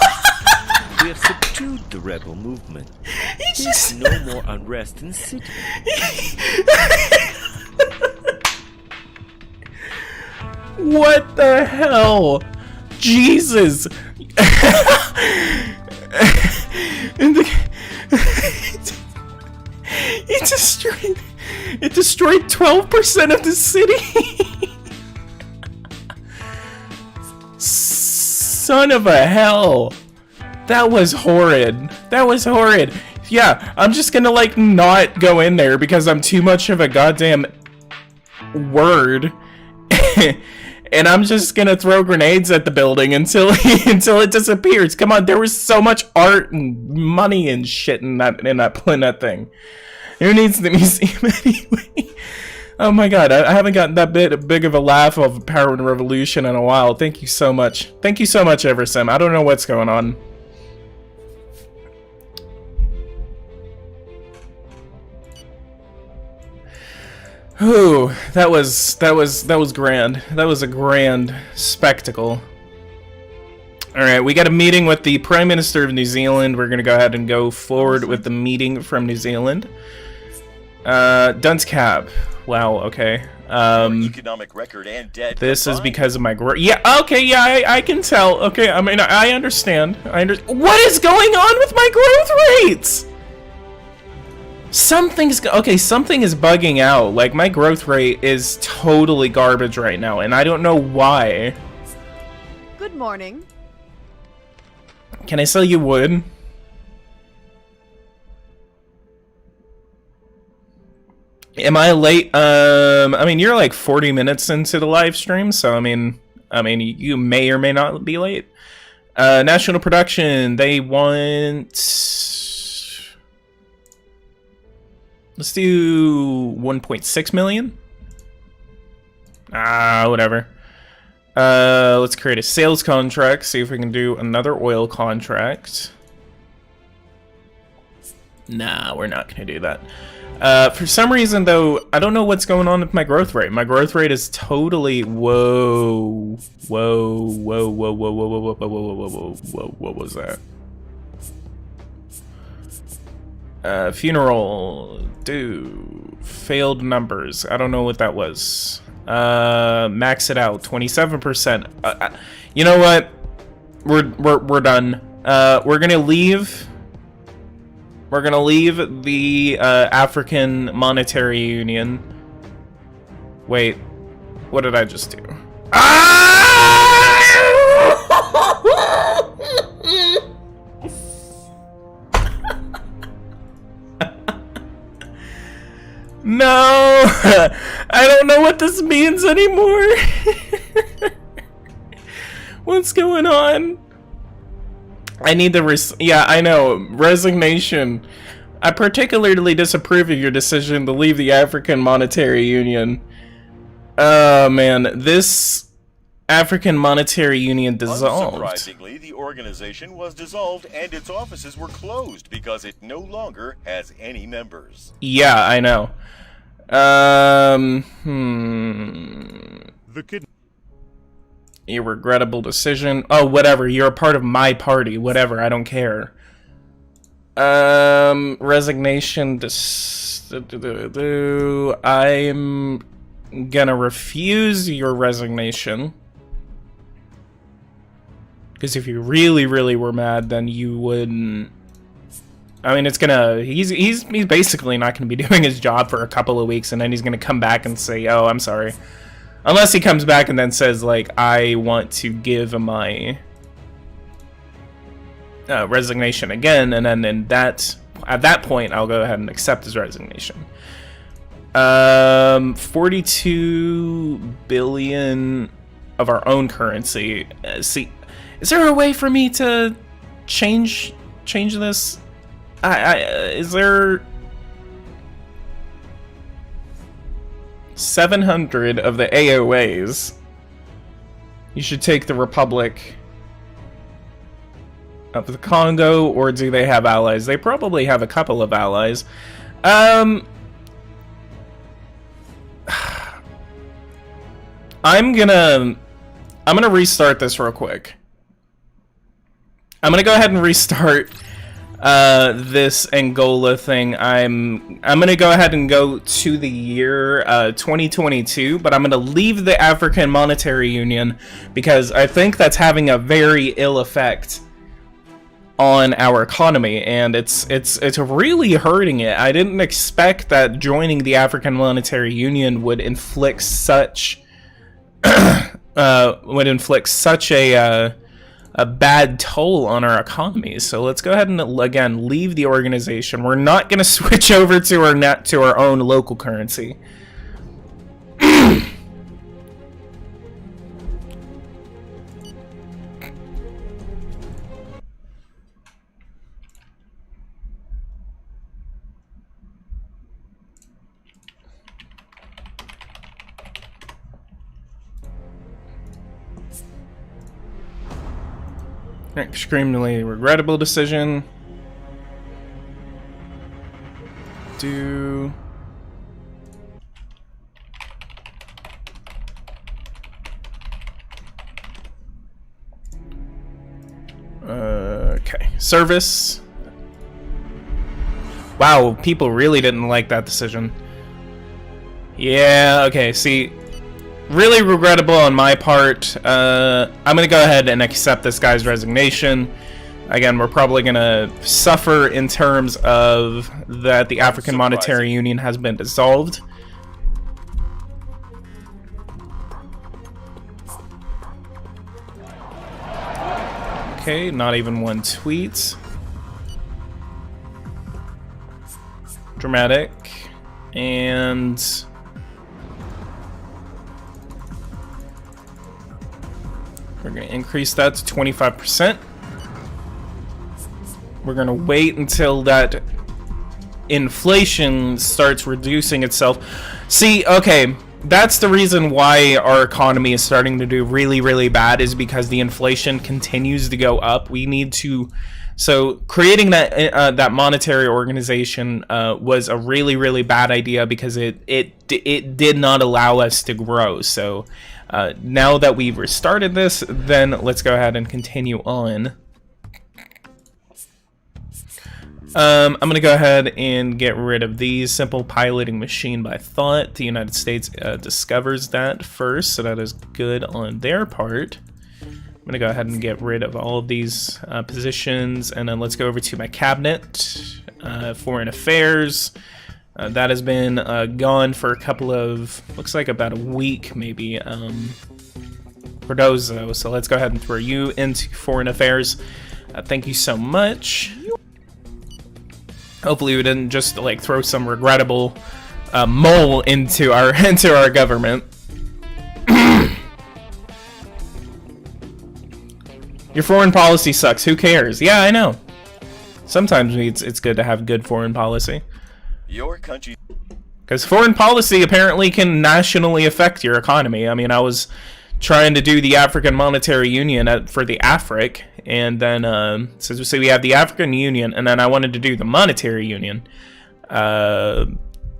We have subdued the rebel movement. There's no more unrest in the city. What the hell? Jesus! It destroyed 12% of the city. Son of a hell. That was horrid. That was horrid. Yeah, I'm just gonna, like, not go in there because I'm too much of a goddamn word. And I'm just gonna throw grenades at the building until it disappears. Come on, there was so much art and money and shit in that thing. Who needs the museum anyway? Oh my god, I haven't gotten that big of a laugh of Power and Revolution in a while. Thank you so much. Thank you so much, Eversim. I don't know what's going on. Ooh, that was grand. That was a grand spectacle. Alright, we got a meeting with the Prime Minister of New Zealand. We're gonna go ahead and go forward with the meeting from New Zealand. Dunce cap. Wow, okay. Economic record and debt. This is combined. because of my growth. Yeah, okay, yeah, I can tell. Okay, I mean, I understand. What is going on with my growth rates? Something is bugging out. Like, my growth rate is totally garbage right now, and I don't know why. Good morning. Can I sell you wood? Am I late? I mean, you're like 40 minutes into the live stream, so I mean, you may or may not be late. National production, they want... Let's do 1.6 million. Whatever. Let's create a sales contract, see if we can do another oil contract. Nah, we're not gonna do that. For some reason, though, I don't know what's going on with my growth rate. My growth rate is totally... Whoa. What was that? Funeral. Failed numbers. I don't know what that was. Max it out. 27%. You know what? We're done. We're gonna leave... We're gonna leave the African Monetary Union. Wait, what did I just do? No, I don't know what this means anymore. What's going on? I need the yeah, I know. Resignation. I particularly disapprove of your decision to leave the African Monetary Union. Oh, man. This African Monetary Union dissolved. Unsurprisingly, the organization was dissolved and its offices were closed because it no longer has any members. Yeah, I know. The kid. A regrettable decision. Oh, whatever. You're a part of my party. Whatever. I don't care. Resignation. I'm gonna refuse your resignation. Because if you really, really were mad, then you wouldn't... I mean, it's gonna... He's basically not gonna be doing his job for a couple of weeks, and then he's gonna come back and say, oh, I'm sorry. Unless he comes back and then says, like, I want to give my resignation again, and then at that point, I'll go ahead and accept his resignation. 42 billion of our own currency. See, is there a way for me to change this? Is there... 700 of the AOAs. You should take the Republic of the Congo, or do they have allies? They probably have a couple of allies. I'm gonna restart this real quick. I'm gonna go ahead and restart this Angola thing. I'm gonna go ahead and go to the year 2022, but I'm gonna leave the African Monetary Union because I think that's having a very ill effect on our economy, and it's really hurting it. I didn't expect that joining the African Monetary Union would inflict such a bad toll on our economy. So let's go ahead and again leave the organization. We're not going to switch over to our own local currency. Extremely regrettable decision. Okay. Service. Wow, people really didn't like that decision. Yeah, okay, see, really regrettable on my part. I'm gonna go ahead and accept this guy's resignation. Again, we're probably gonna suffer in terms of that the African Monetary Union has been dissolved. Okay, not even one tweet. Dramatic. And we're going to increase that to 25%. We're going to wait until that inflation starts reducing itself. See, okay, that's the reason why our economy is starting to do really, really bad, is because the inflation continues to go up. We need to... So creating that monetary organization was a really, really bad idea because it did not allow us to grow. So now that we've restarted this, then let's go ahead and continue on. I'm going to go ahead and get rid of these. Simple piloting machine by thought. The United States discovers that first, so that is good on their part. I'm going to go ahead and get rid of all of these positions, and then let's go over to my cabinet. Foreign Affairs. That has been gone for a couple of, looks like about a week maybe. Cardozo, so let's go ahead and throw you into Foreign Affairs. Thank you so much. Hopefully we didn't just like throw some regrettable mole into our government. Your foreign policy sucks. Who cares? Yeah, I know. Sometimes it's good to have good foreign policy. Your country. Because foreign policy apparently can nationally affect your economy. I mean, I was trying to do the African Monetary Union for the AFRIC, and then so we have the African Union, and then I wanted to do the Monetary Union.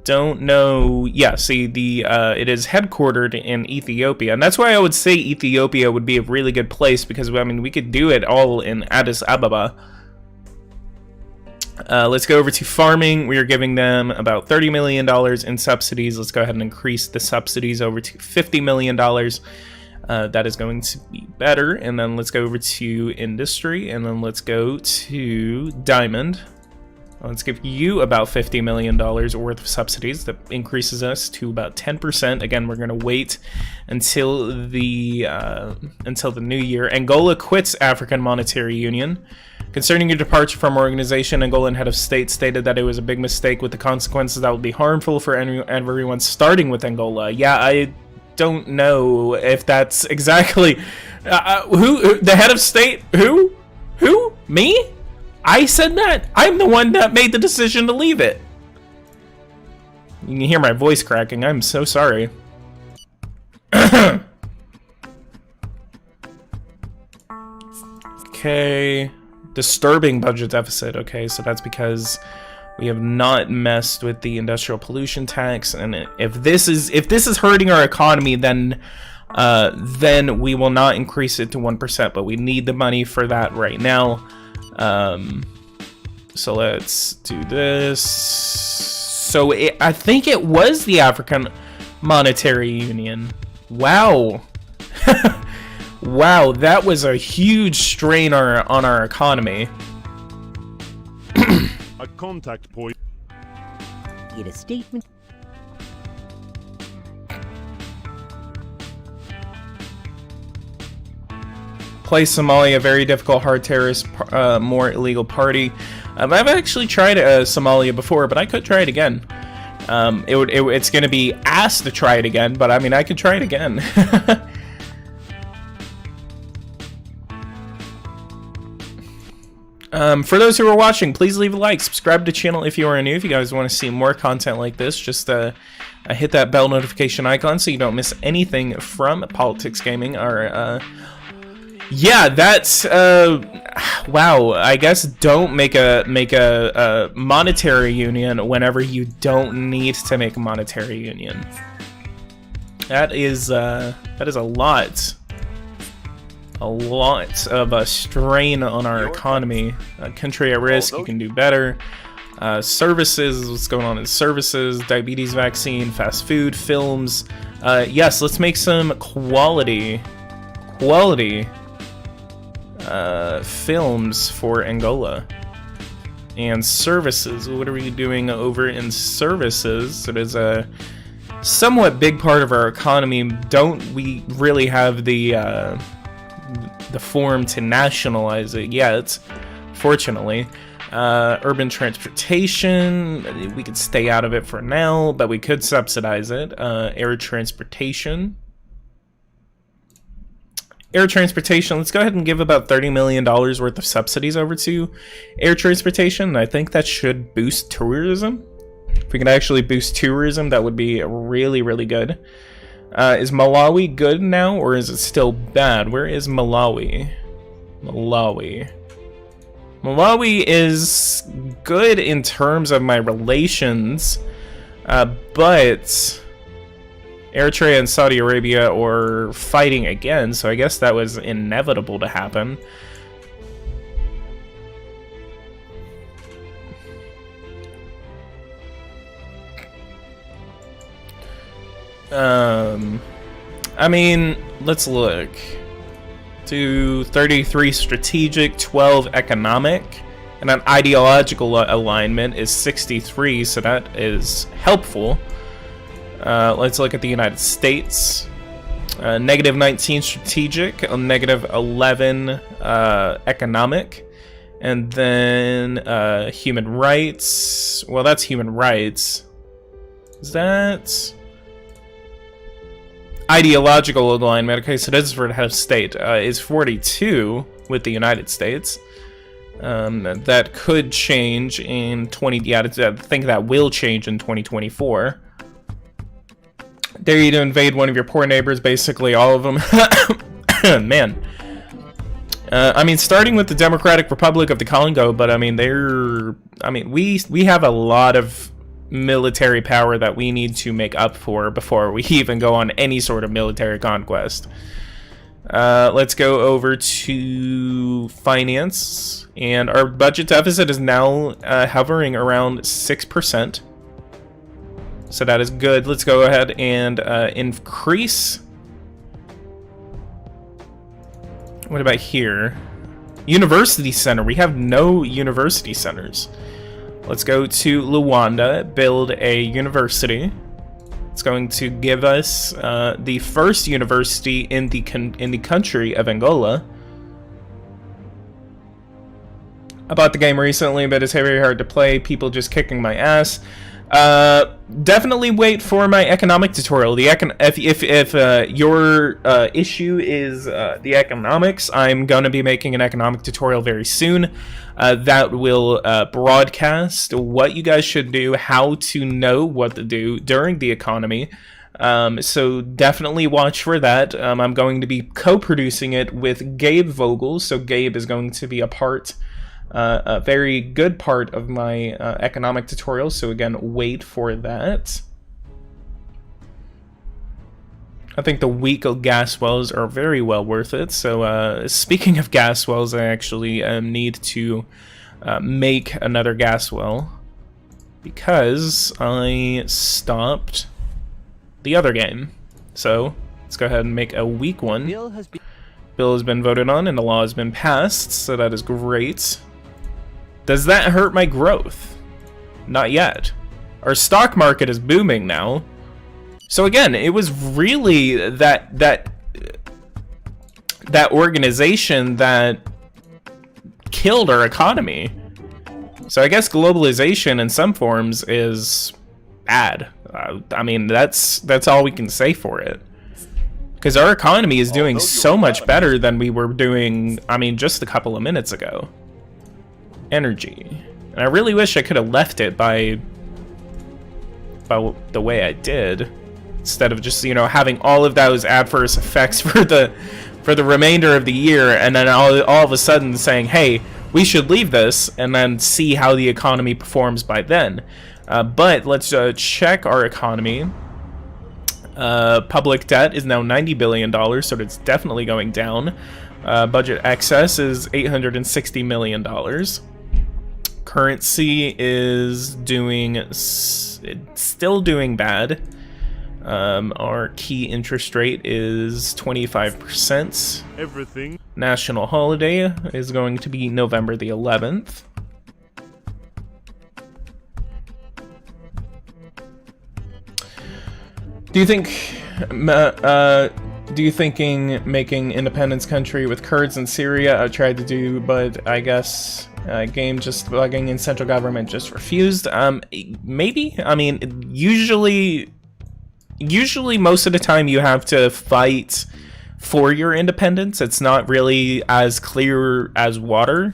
Don't know. Yeah, see, it is headquartered in Ethiopia, and that's why I would say Ethiopia would be a really good place, because I mean we could do it all in Addis Ababa. Let's go over to farming. We are giving them about $30 million in subsidies. Let's go ahead and increase the subsidies over to $50 million. That is going to be better. And then let's go over to industry, and then let's go to diamond. Let's give you about $50 million worth of subsidies. That increases us to about 10%. Again, we're going to wait until the new year. Angola quits African Monetary Union. Concerning your departure from organization, Angolan head of state stated that it was a big mistake with the consequences that would be harmful for everyone starting with Angola. Yeah, I don't know if that's exactly... who? The head of state? Who? Who? Me? I said that. I'm the one that made the decision to leave it. You can hear my voice cracking. I'm so sorry. Okay. Disturbing budget deficit. Okay, so that's because we have not messed with the industrial pollution tax, and if this is hurting our economy, then we will not increase it to 1%. But we need the money for that right now. So let's do this. So I think it was the African Monetary Union. Wow. Wow, that was a huge strain on our economy. A contact point. Get a statement. Place Somalia, very difficult, hard terrorist, more illegal party. I've actually tried Somalia before, but I could try it again. It's going to be asked to try it again, but I mean, I could try it again. For those who are watching, please leave a like, subscribe to the channel if you are new. If you guys want to see more content like this, just hit that bell notification icon so you don't miss anything from Politics Gaming. Yeah, that's wow. I guess don't make a monetary union whenever you don't need to make a monetary union. That is a lot. A lot of strain on our economy. Country at risk, you can do better. Services, what's going on in services, diabetes vaccine, fast food, films. Yes, let's make some quality films for Angola. And services, what are we doing over in services? It is a somewhat big part of our economy. Don't we really have the form to nationalize it yet, fortunately. Urban transportation, we could stay out of it for now, but we could subsidize it. Air transportation, let's go ahead and give about $30 million worth of subsidies over to air transportation. I think that should boost tourism. If we can actually boost tourism, that would be really, really good. Is Malawi good now, or is it still bad? Where is Malawi? Malawi is good in terms of my relations, but Eritrea and Saudi Arabia are fighting again, so I guess that was inevitable to happen. I mean, let's look. To 33 strategic, 12 economic, and an ideological alignment is 63, so that is helpful. Let's look at the United States. Negative 19 strategic, negative 11 economic, and then human rights. Well, that's human rights. Is that ideological alignment? Okay, so this is for the head of state. Is 42 with the United States. That could change in 20. Yeah, I think that will change in 2024. Dare you to invade one of your poor neighbors? Basically, all of them. Man. I mean, starting with the Democratic Republic of the Congo, but I mean, we have a lot of military power that we need to make up for before we even go on any sort of military conquest. Let's go over to finance, and our budget deficit is now hovering around 6%, so that is good. Let's go ahead and increase. What about here? University center. We have no university centers. Let's go to Luanda, build a university. It's going to give us the first university in the country of Angola. I bought the game recently, but it's very hard to play. People just kicking my ass. Definitely wait for my economic tutorial. If your issue is the economics, I'm going to be making an economic tutorial very soon. That will broadcast what you guys should do, how to know what to do during the economy. So definitely watch for that. I'm going to be co-producing it with Gabe Vogel, so Gabe is going to be a very good part of my economic tutorial, so again, wait for that. I think the weak gas wells are very well worth it. So speaking of gas wells, I actually need to make another gas well because I stopped the other game. So let's go ahead and make a weak one. Bill has been voted on and the law has been passed, so that is great. Does that hurt my growth? Not yet. Our stock market is booming now. So again, it was really that organization that killed our economy. So I guess globalization in some forms is bad. I mean, that's all we can say for it. Because our economy is doing so much better than we were doing, I mean, just a couple of minutes ago. Energy. And I really wish I could have left it by the way I did, instead of just, you know, having all of those adverse effects for the remainder of the year, and then all of a sudden saying, hey, we should leave this, and then see how the economy performs by then. But let's check our economy. Public debt is now $90 billion, so it's definitely going down. Budget excess is $860 million. currency is it's still doing bad. Our key interest rate is 25%. Everything. National holiday is going to be November the 11th. Do you think making independence country with Kurds in Syria? I tried to do, but I guess game just bugging and central government just refused. Maybe. I mean, usually most of the time you have to fight for your independence. It's not really as clear as water.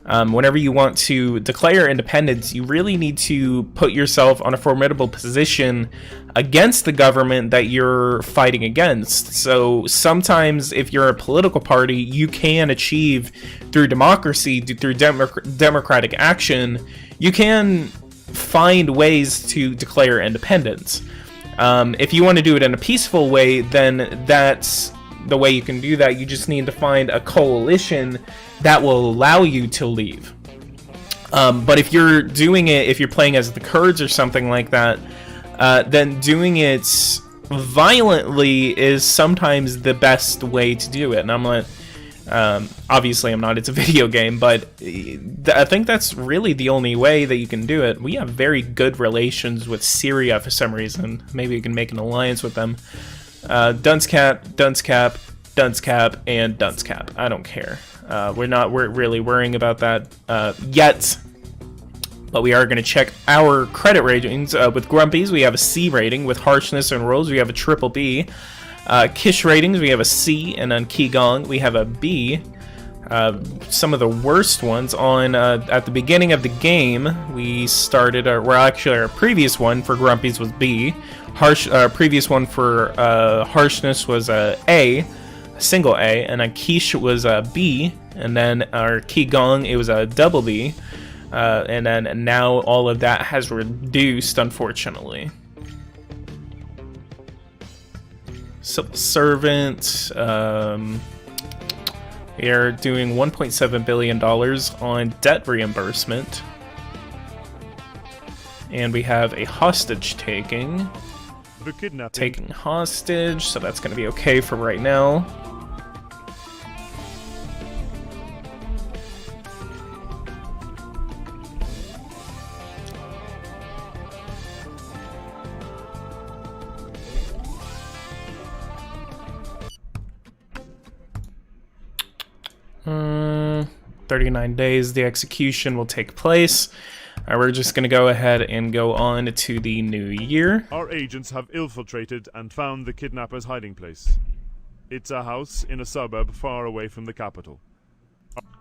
Whenever you want to declare independence, you really need to put yourself on a formidable position against the government that you're fighting against. So sometimes if you're a political party, you can achieve through democracy, through democratic action, you can find ways to declare independence. If you want to do it in a peaceful way, then that's the way you can do that. You just need to find a coalition that will allow you to leave. But if you're doing it, if you're playing as the Kurds or something like that, then doing it violently is sometimes the best way to do it. And I'm not, obviously I'm not, it's a video game, but I think that's really the only way that you can do it. We have very good relations with Syria for some reason. Maybe we can make an alliance with them. Dunce cap, and dunce cap. I don't care. We're really worrying about that yet. But we are going to check our credit ratings. With Grumpies, we have a C rating. With Harshness and Rolls, we have a triple B. Kish ratings, we have a C. And on Qigong, we have a B. Some of the worst ones on at the beginning of the game, we started, our previous one for Grumpies was B. Previous one for Harshness was a single A, and on Quiche was a B, and then our Qigong, it was a double B, and then now all of that has reduced, unfortunately. Civil Servant, we are doing $1.7 billion on debt reimbursement, and we have a hostage taking. The kidnapping. Taking hostage, so that's going to be okay for right now. Uh, 39 days, the execution will take place. We're just going to go ahead and go on to the new year. Our agents have infiltrated and found the kidnapper's hiding place. It's a house in a suburb far away from the capital.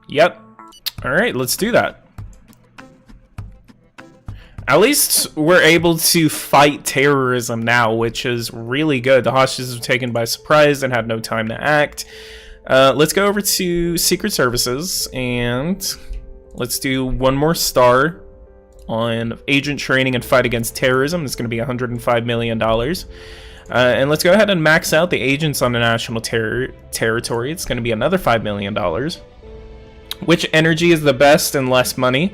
Yep. Alright, let's do that. At least we're able to fight terrorism now, which is really good. The hostages were taken by surprise and had no time to act. Let's go over to Secret Services and let's do one more star on agent training and fight against terrorism. It's going to be $105 million. And let's go ahead and max out the agents on the national territory. It's going to be another $5 million. Which energy is the best and less money?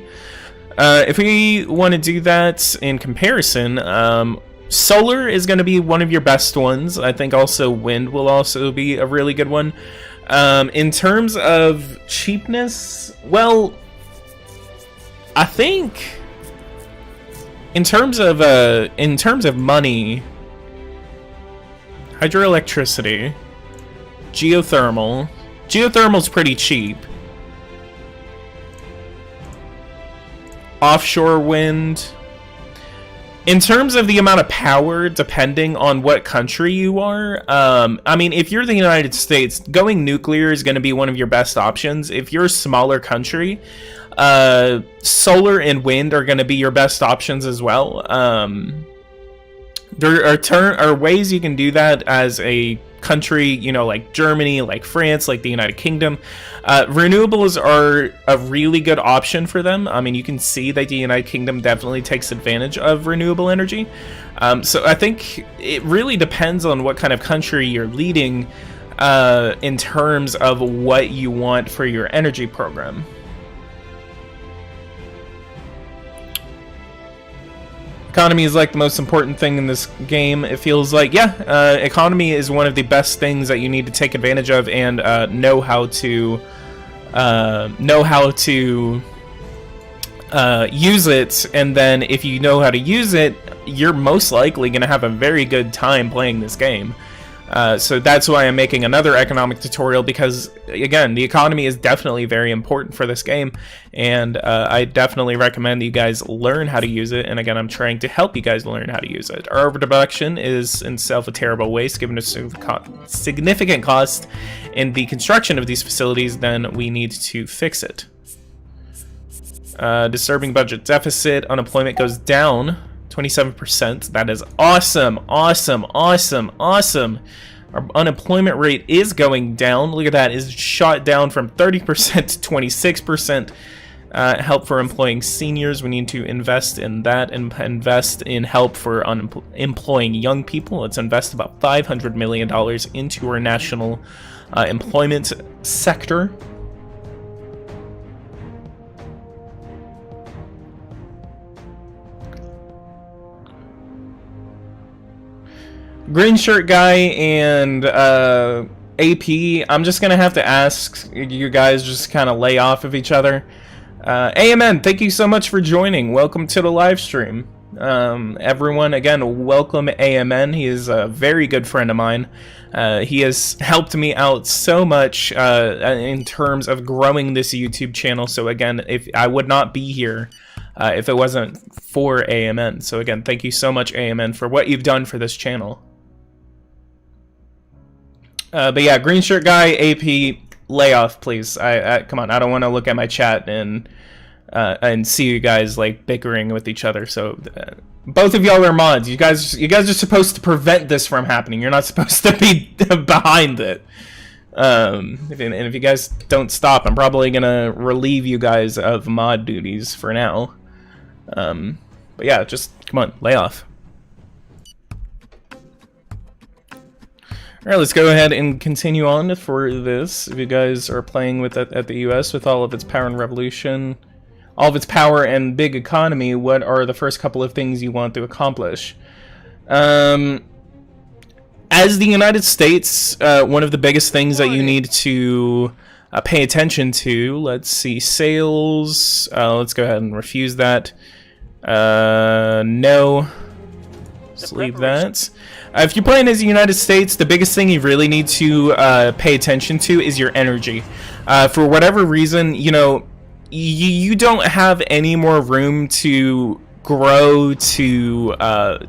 If we want to do that in comparison, solar is going to be one of your best ones. I think also wind will also be a really good one. In terms of cheapness, well, I think in terms of money, hydroelectricity, geothermal's pretty cheap. Offshore wind. In terms of the amount of power, depending on what country you are, I mean, if you're the United States, going nuclear is going to be one of your best options. If you're a smaller country, solar and wind are going to be your best options as well. There are ways you can do that as a country, you know, like Germany, like France, like the United Kingdom. Renewables are a really good option for them. I mean, you can see that the United Kingdom definitely takes advantage of renewable energy. So I think it really depends on what kind of country you're leading in terms of what you want for your energy program. Economy is like the most important thing in this game. It feels like, yeah, economy is one of the best things that you need to take advantage of and know how to use it. And then if you know how to use it, you're most likely going to have a very good time playing this game. So that's why I'm making another economic tutorial, because again, the economy is definitely very important for this game, and I definitely recommend that you guys learn how to use it. And again, I'm trying to help you guys learn how to use it. Our overproduction is in itself a terrible waste, given a significant cost in the construction of these facilities. Then we need to fix it. Disturbing budget deficit. Unemployment goes down 27%. That is awesome, awesome, awesome, awesome. Our unemployment rate is going down. Look at that. It's shot down from 30% to 26%. Help for employing seniors. We need to invest in that and invest in help for employing young people. Let's invest about $500 million into our national employment sector. Green shirt guy and AP, I'm just gonna have to ask you guys just kind of lay off of each other. AMN, thank you so much for joining. Welcome to the live stream. Everyone, again, welcome AMN. He is a very good friend of mine. He has helped me out so much in terms of growing this YouTube channel. So again, if I would not be here if it wasn't for AMN. So again, thank you so much, AMN, for what you've done for this channel. But yeah, green shirt guy, AP, lay off, please. Come on, I don't want to look at my chat and see you guys like bickering with each other. So both of y'all are mods. You guys are supposed to prevent this from happening. You're not supposed to be behind it. And if you guys don't stop, I'm probably gonna relieve you guys of mod duties for now. But yeah, just come on, lay off. Alright, let's go ahead and continue on for this. If you guys are playing with it at the US with all of its power and revolution, all of its power and big economy, what are the first couple of things you want to accomplish? As the United States, one of the biggest things that you need to pay attention to, let's see, sales, let's go ahead and refuse that. No. Let's leave that. If you're playing as the United States, the biggest thing you really need to pay attention to is your energy. For whatever reason, you know, you don't have any more room to grow, to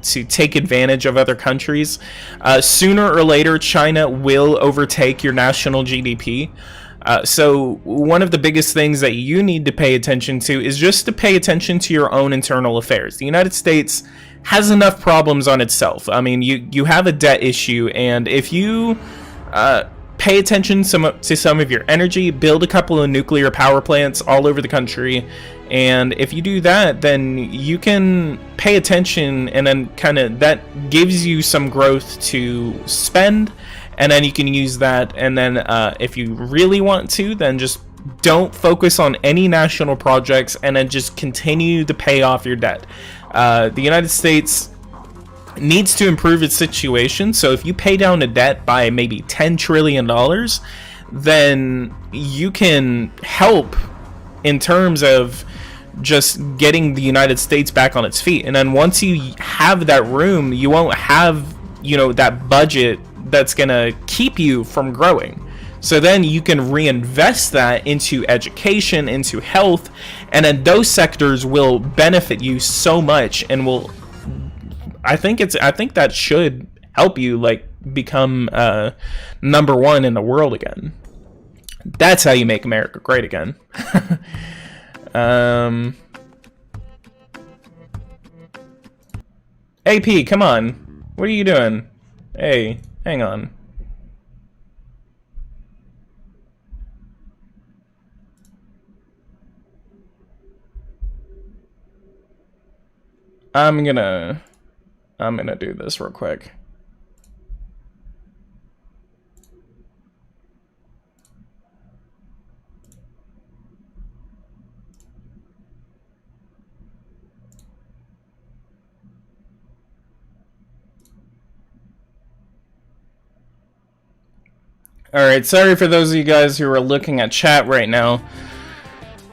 take advantage of other countries. Sooner or later, China will overtake your national GDP. So one of the biggest things that you need to pay attention to is just to pay attention to your own internal affairs. The United States has enough problems on itself. I mean, you have a debt issue, and if you pay attention to some of your energy, build a couple of nuclear power plants all over the country, and if you do that, then you can pay attention, and then kind of that gives you some growth to spend, and then you can use that, and then if you really want to, then just don't focus on any national projects, and then just continue to pay off your debt. The United States needs to improve its situation, so if you pay down a debt by maybe $10 trillion, then you can help in terms of just getting the United States back on its feet. And then once you have that room, you won't have, you know, that budget that's gonna keep you from growing. So then you can reinvest that into education, into health, and then those sectors will benefit you so much, and will, I think that should help you like become #1 in the world again. That's how you make America great again. AP, come on. What are you doing? Hey, hang on. I'm gonna do this real quick. Alright, sorry for those of you guys who are looking at chat right now.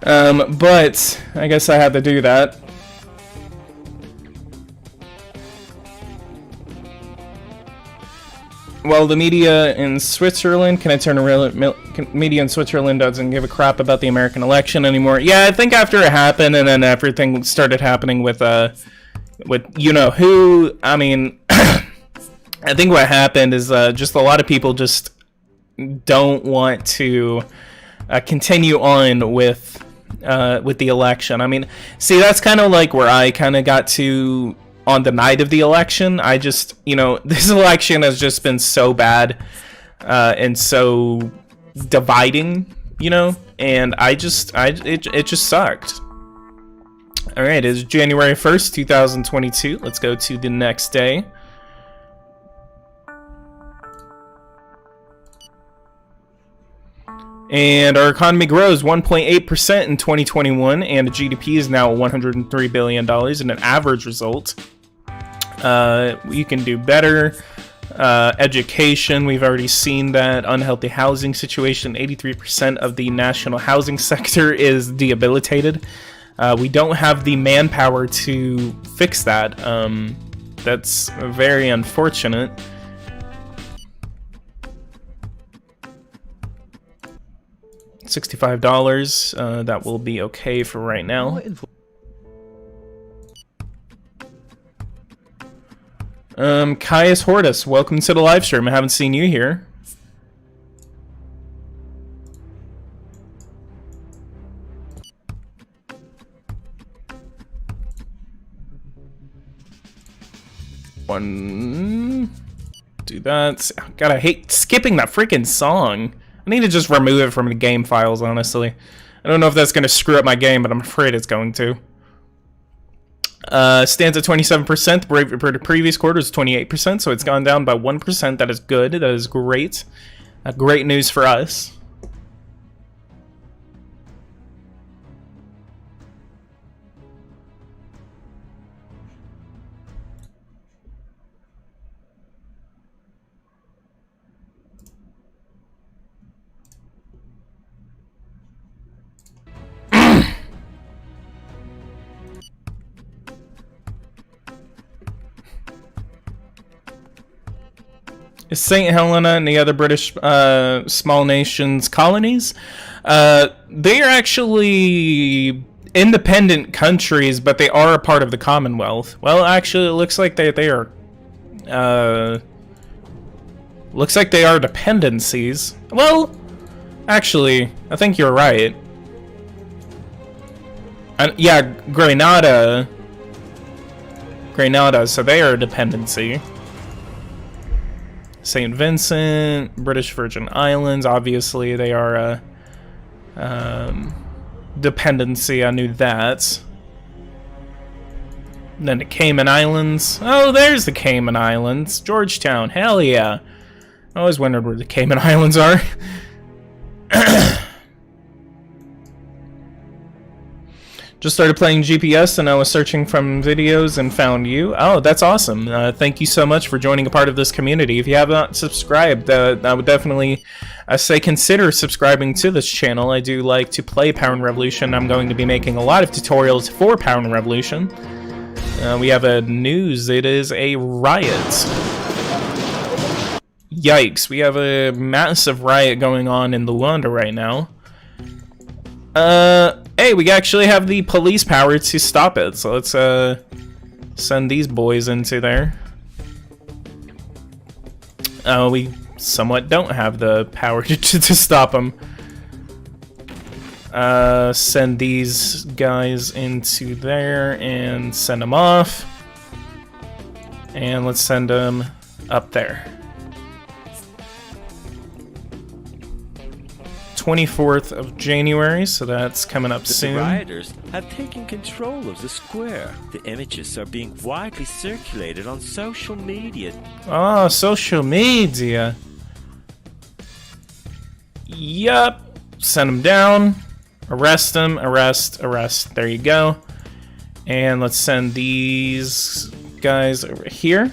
But I guess I had to do that. Well, the media in Switzerland, media in Switzerland doesn't give a crap about the American election anymore. Yeah, I think after it happened and then everything started happening with you know who, I mean, I think what happened is just a lot of people just don't want to continue on with the election. I mean, see, that's kind of like where I kind of got to on the night of the election. I just, you know, this election has just been so bad and so dividing, you know, and it just sucked. All right, it's January 1st, 2022. Let's go to the next day. And our economy grows 1.8% in 2021, and the GDP is now $103 billion in an average result. You can do better. Education, we've already seen that. Unhealthy housing situation, 83% of the national housing sector is debilitated. We don't have the manpower to fix that. That's very unfortunate. $65, that will be okay for right now. Caius Hortus, welcome to the live stream. I haven't seen you here. Do that. God, I hate skipping that freaking song. I need to just remove it from the game files, honestly. I don't know if that's going to screw up my game, but I'm afraid it's going to. Stands at 27%. The previous quarter was 28%, so it's gone down by 1%. That is good. That is great. Great news for us. St. Helena and the other British small nations colonies, they are actually independent countries, but they are a part of the Commonwealth. Well, actually, it looks like they are. Looks like they are dependencies. Well, actually, I think you're right. Yeah, Grenada. So they are a dependency. St. Vincent, British Virgin Islands, obviously they are a dependency, I knew that. And then the Cayman Islands. Oh, there's the Cayman Islands. Georgetown, hell yeah. I always wondered where the Cayman Islands are. Just started playing GPS and I was searching from videos and found you. Oh, that's awesome. Thank you so much for joining a part of this community. If you have not subscribed, I would definitely say consider subscribing to this channel. I do like to play Power and Revolution. I'm going to be making a lot of tutorials for Power and Revolution. We have a news. It is a riot. Yikes. We have a massive riot going on in Luanda right now. Hey, we actually have the police power to stop it, so let's send these boys into there. We somewhat don't have the power to stop them. Send these guys into there and send them off. And let's send them up there. 24th of January, so that's coming up soon. The rioters have taken control of the square. The images are being widely circulated on social media. Oh, social media. Yup. Send them down. Arrest them. Arrest. There you go. And let's send these guys over here.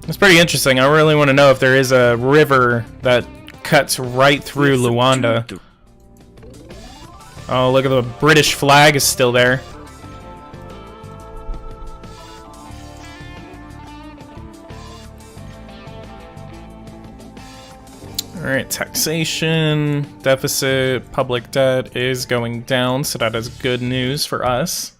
It's pretty interesting. I really want to know if there is a river that cuts right through Luanda. Oh, look at the British flag is still there. Alright, taxation, deficit, public debt is going down, so that is good news for us.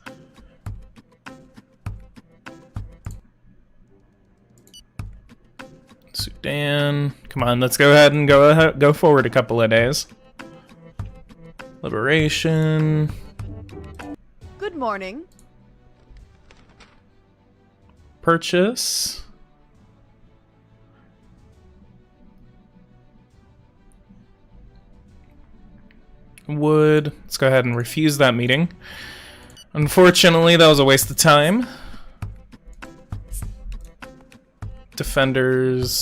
Sudan, come on, let's go ahead and go forward a couple of days. Liberation. Good morning. Purchase. Wood. Let's go ahead and refuse that meeting. Unfortunately, that was a waste of time. Defenders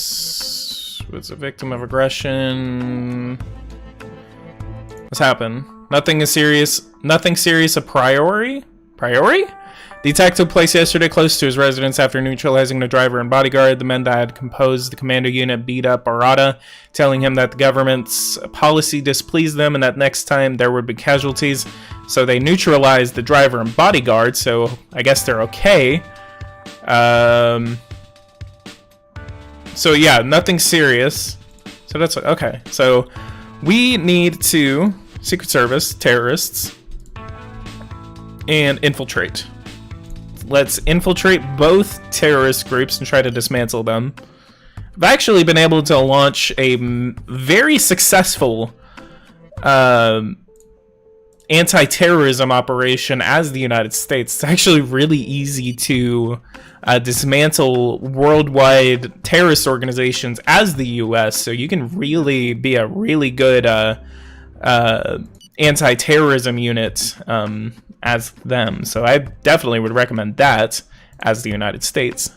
was a victim of aggression. What's happened? Nothing is serious. Nothing serious a priori? Priori? The attack took place yesterday close to his residence. After neutralizing the driver and bodyguard, the men that had composed the commando unit beat up Barada, telling him that the government's policy displeased them and that next time there would be casualties. So they neutralized the driver and bodyguard, so I guess they're okay. So yeah, nothing serious. So that's okay. So we need to Secret Service, terrorists, and infiltrate. Let's infiltrate both terrorist groups and try to dismantle them. I've actually been able to launch a very successful anti-terrorism operation as the United States. It's actually really easy to dismantle worldwide terrorist organizations as the US, so you can really be a really good anti-terrorism unit as them. So I definitely would recommend that as the United States.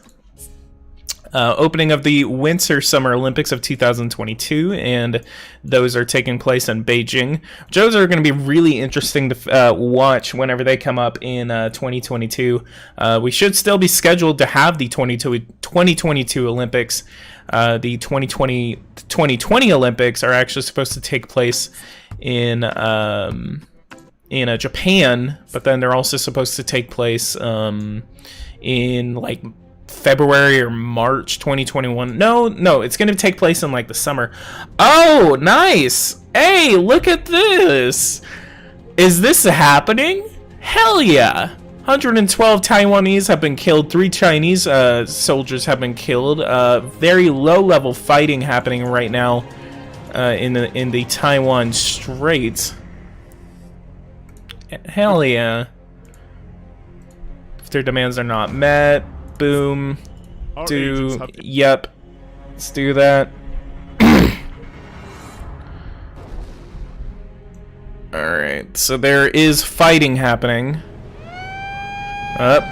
Opening of the Winter Summer Olympics of 2022, and those are taking place in Beijing. Those are going to be really interesting to watch whenever they come up in 2022. We should still be scheduled to have the 2022 Olympics. The 2020 Olympics are actually supposed to take place in Japan, but then they're also supposed to take place in like February or March 2021. No, it's going to take place in like the summer. Oh, nice. Hey, look at this. Is this happening? Hell yeah. 112 Taiwanese have been killed. 3 Chinese soldiers have been killed. Very low-level fighting happening right now in the Taiwan Straits. Hell yeah. If their demands are not met, boom. Yep. Let's do that. Alright, so there is fighting happening. Up.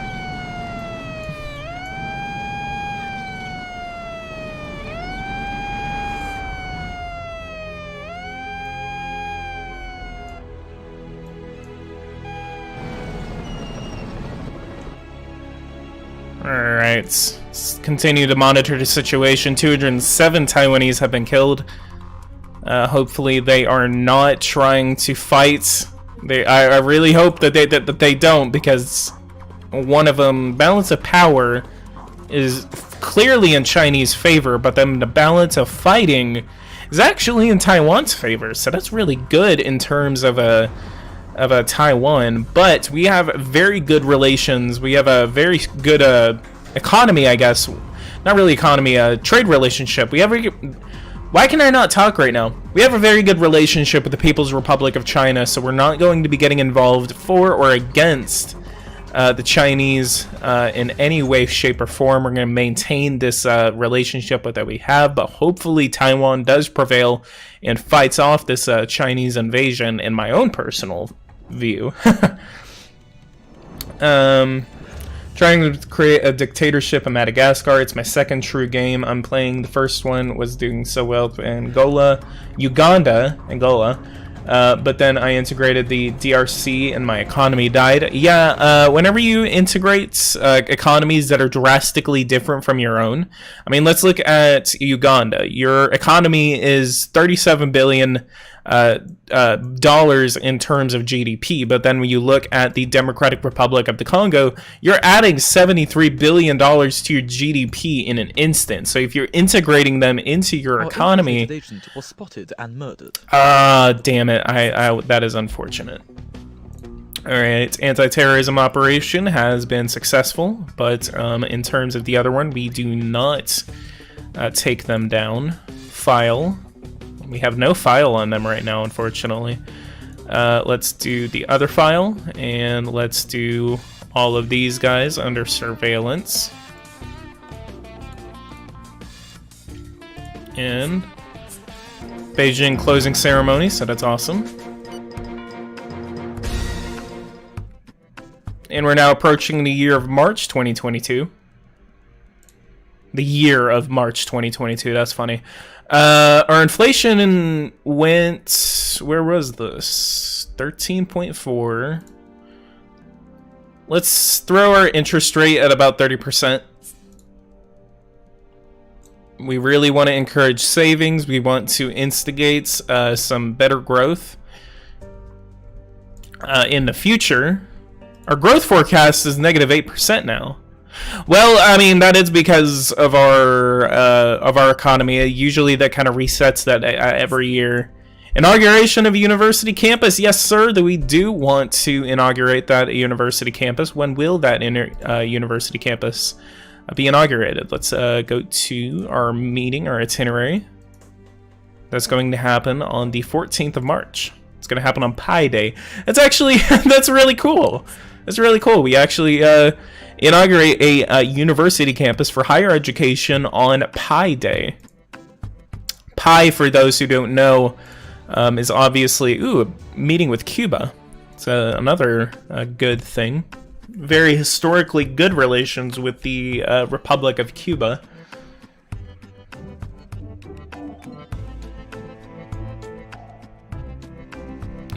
Alright, let's continue to monitor the situation. 207 Taiwanese have been killed. Hopefully they are not trying to fight. I really hope that they don't, because one of them, balance of power, is clearly in Chinese favor, but then the balance of fighting is actually in Taiwan's favor. So that's really good in terms of a Taiwan. But we have very good relations. We have a very good economy, I guess. Not really economy, trade relationship. We have why can I not talk right now? We have a very good relationship with the People's Republic of China, so we're not going to be getting involved for or against the Chinese in any way, shape, or form. We're going to maintain this relationship that we have, but hopefully Taiwan does prevail and fights off this Chinese invasion, in my own personal view. Trying to create a dictatorship in Madagascar. It's my second true game I'm playing. The first one was doing so well in Angola. but then I integrated the DRC and my economy died. Yeah, whenever you integrate economies that are drastically different from your own, I mean, let's look at Uganda. Your economy is 37 billion dollars in terms of GDP, but then when you look at the Democratic Republic of the Congo, you're adding $73 billion to your GDP in an instant. So if you're integrating them into your economy, Our agent was spotted and murdered. damn it, I that is unfortunate. Alright, anti-terrorism operation has been successful, but in terms of the other one, we do not take them down. File. We have no file on them right now, unfortunately. Let's do the other file, and let's do all of these guys under surveillance. And Beijing closing ceremony, so that's awesome. And we're now approaching the year of March 2022. The year of March 2022, that's funny. Our inflation went, where was this? 13.4. Let's throw our interest rate at about 30%. We really want to encourage savings. We want to instigate some better growth in the future. Our growth forecast is negative 8% now. Well, I mean, that is because of our economy. Usually that kind of resets that every year. Inauguration of a university campus. Yes, sir, that we do want to inaugurate that university campus. When will that university campus be inaugurated? Let's go to our meeting, our itinerary. That's going to happen on the 14th of March. It's going to happen on Pi Day. That's actually, that's really cool. That's really cool. We actually inaugurate a university campus for higher education on Pi Day. Pi, for those who don't know, is obviously a meeting with Cuba. It's another good thing. Very historically good relations with the Republic of Cuba.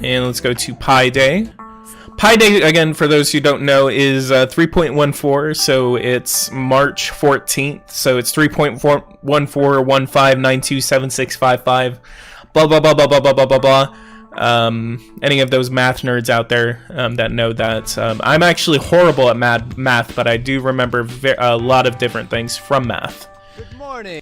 And let's go to Pi Day. Pi Day, again, for those who don't know, is 3.14, so it's March 14th, so it's 3.1415927655, blah, blah, blah, blah, blah, blah, blah, blah, blah. Any of those math nerds out there that know that. I'm actually horrible at math, but I do remember a lot of different things from math. Good morning.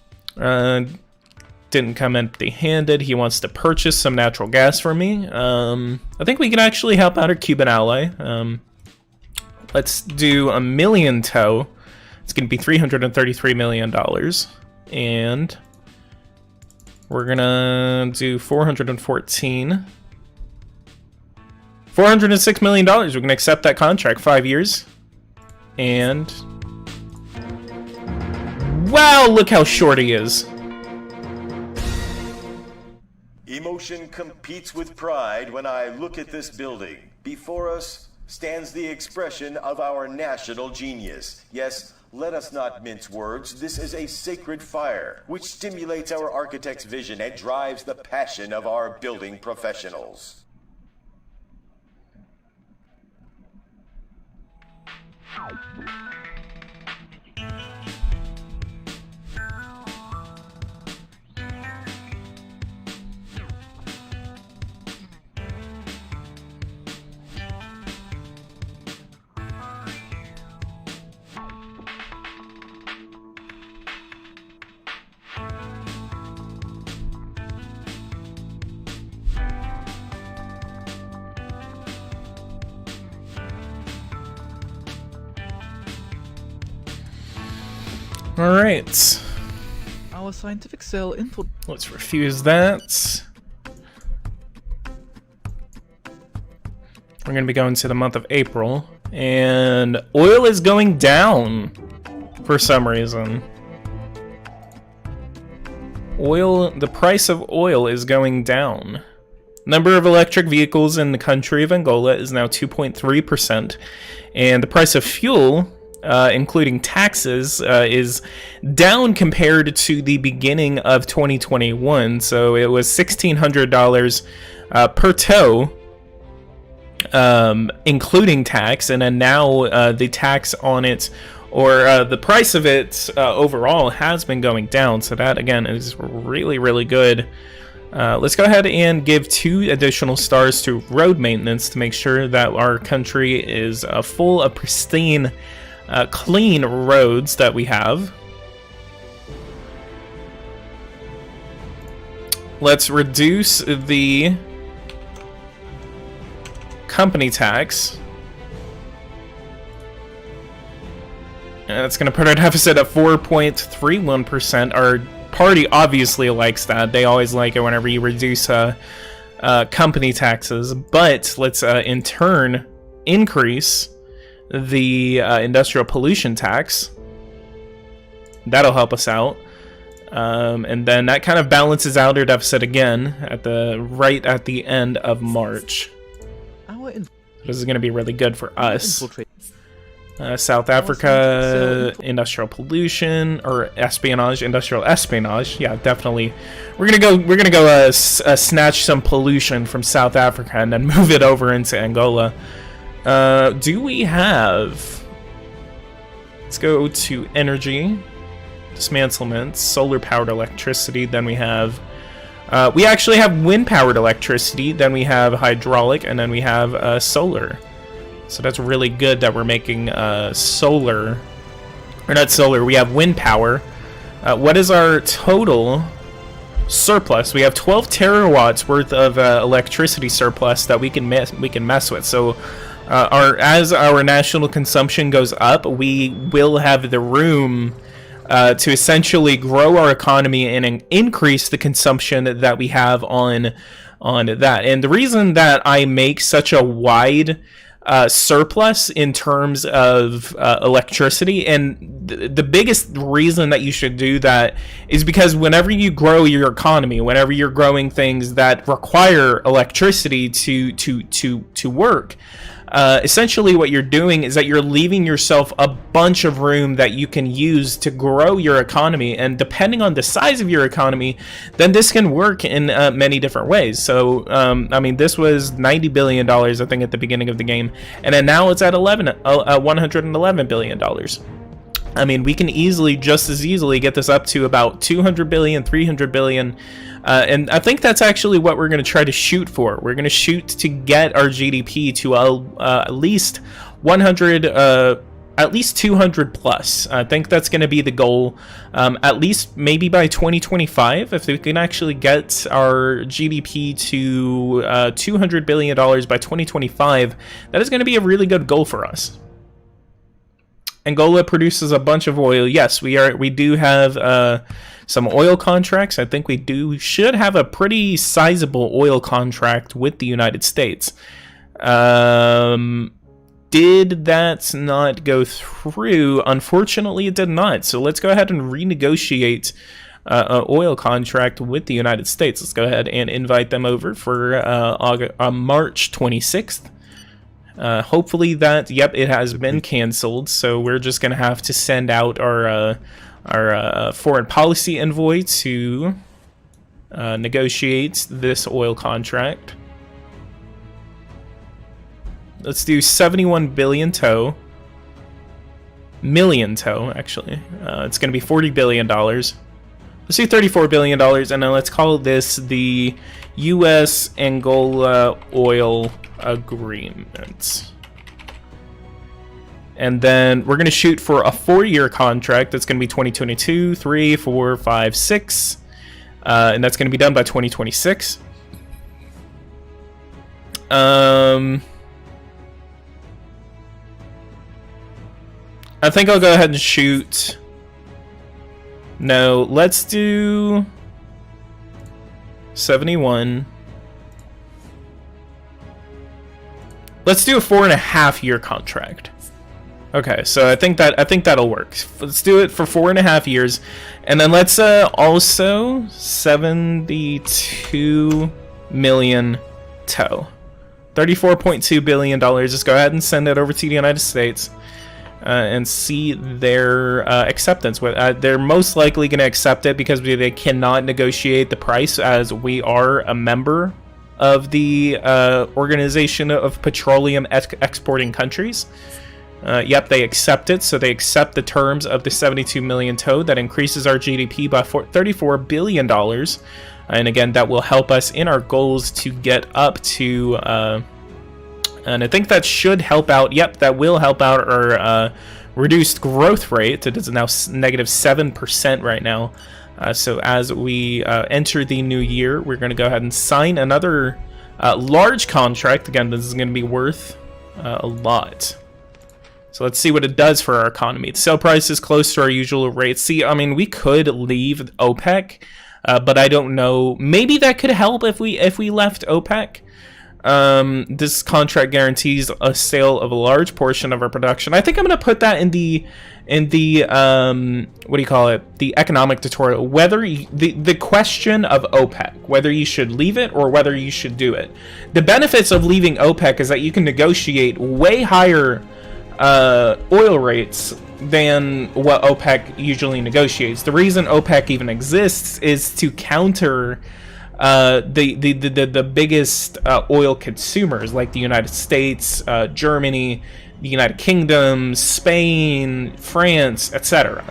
Didn't come empty-handed. He wants to purchase some natural gas from me. I think we can actually help out our Cuban ally. Let's do a million tow. It's going to be $333 million. And we're going to do 414. $406 million. We're going to accept that contract. 5 years. And wow, look how short he is. Emotion competes with pride when I look at this building. Before us stands the expression of our national genius. Yes, let us not mince words. This is a sacred fire, which stimulates our architect's vision and drives the passion of our building professionals. Alright. Our scientific cell info. Let's refuse that. We're going to be going to the month of April. And oil is going down for some reason. The price of oil is going down. Number of electric vehicles in the country of Angola is now 2.3%. And the price of fuel, including taxes, is down compared to the beginning of 2021. So it was $1,600 per tow, including tax, and then now the tax on it, or the price of it overall, has been going down. So that again is really, really good. Let's go ahead and give 2 additional stars to road maintenance to make sure that our country is full of pristine, clean roads that we have. Let's reduce the company tax. That's going to put our deficit at 4.31%. Our party obviously likes that. They always like it whenever you reduce company taxes. But let's in turn increase the industrial pollution tax. That'll help us out. And then that kind of balances out our deficit again at right at the end of March. This is going to be really good for us. South Africa, industrial pollution or espionage, industrial espionage. Yeah, definitely. We're gonna go snatch some pollution from South Africa and then move it over into Angola. Do we have? Let's go to energy, dismantlement, solar powered electricity. Then we have. We actually have wind powered electricity. Then we have hydraulic, and then we have solar. So that's really good that we're making solar, or not solar, we have wind power. What is our total surplus? We have 12 terawatts worth of electricity surplus that we can mess with. So as our national consumption goes up, we will have the room to essentially grow our economy and increase the consumption that we have on that. And the reason that I make such a wide surplus in terms of electricity, and the biggest reason that you should do that is because whenever you grow your economy, whenever you're growing things that require electricity to work, essentially what you're doing is that you're leaving yourself a bunch of room that you can use to grow your economy. And depending on the size of your economy, then this can work in many different ways. So I mean, this was $90 billion I think at the beginning of the game, and then now it's at $111 billion. I mean, we can just as easily get this up to about 200 billion, 300 billion. And I think that's actually what we're going to try to shoot for. We're going to shoot to get our GDP to at least 100, at least 200 plus. I think that's going to be the goal, at least maybe by 2025. If we can actually get our GDP to $200 billion by 2025, that is going to be a really good goal for us. Angola produces a bunch of oil. Yes, we do have some oil contracts. I think we should have a pretty sizable oil contract with the United States. Did that not go through? Unfortunately, it did not. So let's go ahead and renegotiate an oil contract with the United States. Let's go ahead and invite them over for March 26th. Hopefully that, yep, it has been canceled, so we're just gonna have to send out our foreign policy envoy to negotiate this oil contract. Let's do 71 billion tow. Million tow, actually. It's gonna be $40 billion. Let's do $34 billion, and then let's call this the U.S. Angola oil agreement. And then we're going to shoot for a 4-year contract. That's going to be 2022, 3, 4, 5, 6. And that's going to be done by 2026. I think I'll go ahead and shoot. No, let's do 71. Let's do a 4.5-year contract. Okay, so I think that'll work. Let's do it for 4.5 years, and then let's also 72 million tow, $34.2 billion. Just go ahead and send it over to the United States and see their acceptance. They're most likely going to accept it because they cannot negotiate the price as we are a member of the Organization of Petroleum Exporting Countries. Yep, they accept it. So they accept the terms of the 72 million toad that increases our GDP by $34 billion. And again, that will help us in our goals to get up to... and I think that should help out. Yep, that will help out our reduced growth rate. It is now negative 7% right now. So as we enter the new year, we're going to go ahead and sign another large contract. Again, this is going to be worth a lot. So let's see what it does for our economy. The sale price is close to our usual rate. See, I mean, we could leave OPEC, but I don't know. Maybe that could help if we left OPEC. This contract guarantees a sale of a large portion of our production. I think I'm going to put that in the what do you call it? The economic tutorial. Whether the question of OPEC, whether you should leave it or whether you should do it. The benefits of leaving OPEC is that you can negotiate way higher oil rates than what OPEC usually negotiates. The reason OPEC even exists is to counter the biggest oil consumers, like the United States, Germany, the United Kingdom, Spain, France, etc.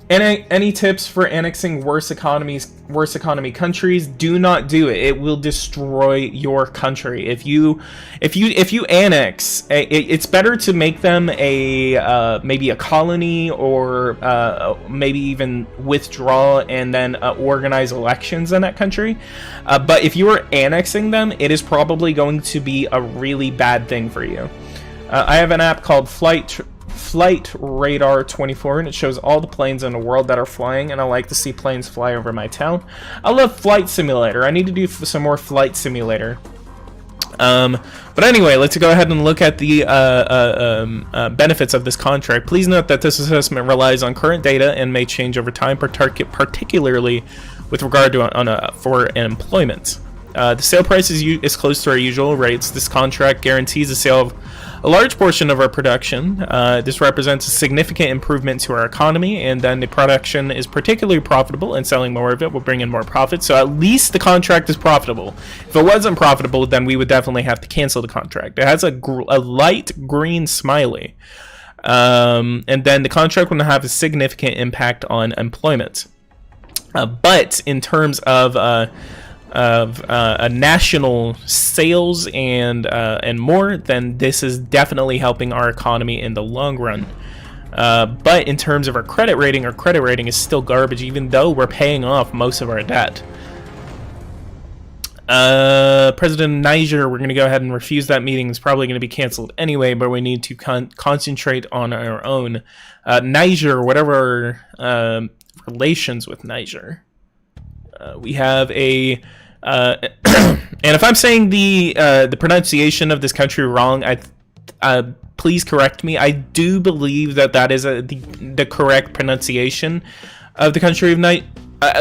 Any tips for annexing worse economy countries? Do not do it. It will destroy your country. If you annex, it's better to make them a maybe a colony, or maybe even withdraw and then organize elections in that country. But if you are annexing them, it is probably going to be a really bad thing for you. I have an app called Flight Radar 24, and it shows all the planes in the world that are flying, and I like to see planes fly over my town. I love Flight Simulator. I need to do some more Flight Simulator. But anyway, let's go ahead and look at the benefits of this contract. Please note that this assessment relies on current data and may change over time, particularly with regard to for employment. The sale price is close to our usual rates. This contract guarantees the sale of a large portion of our production. This represents a significant improvement to our economy, and then the production is particularly profitable, and selling more of it will bring in more profit. So at least the contract is profitable. If it wasn't profitable, then we would definitely have to cancel the contract. It has a light green smiley. And then the contract will have a significant impact on employment. But in terms of national sales and more, then this is definitely helping our economy in the long run. But in terms of our credit rating is still garbage, even though we're paying off most of our debt. President of Niger, we're going to go ahead and refuse that meeting. It's probably going to be canceled anyway, but we need to concentrate on our own. Niger, whatever relations with Niger. We have a and if I'm saying the pronunciation of this country wrong, please correct me. I do believe that is the correct pronunciation of the country of Niger.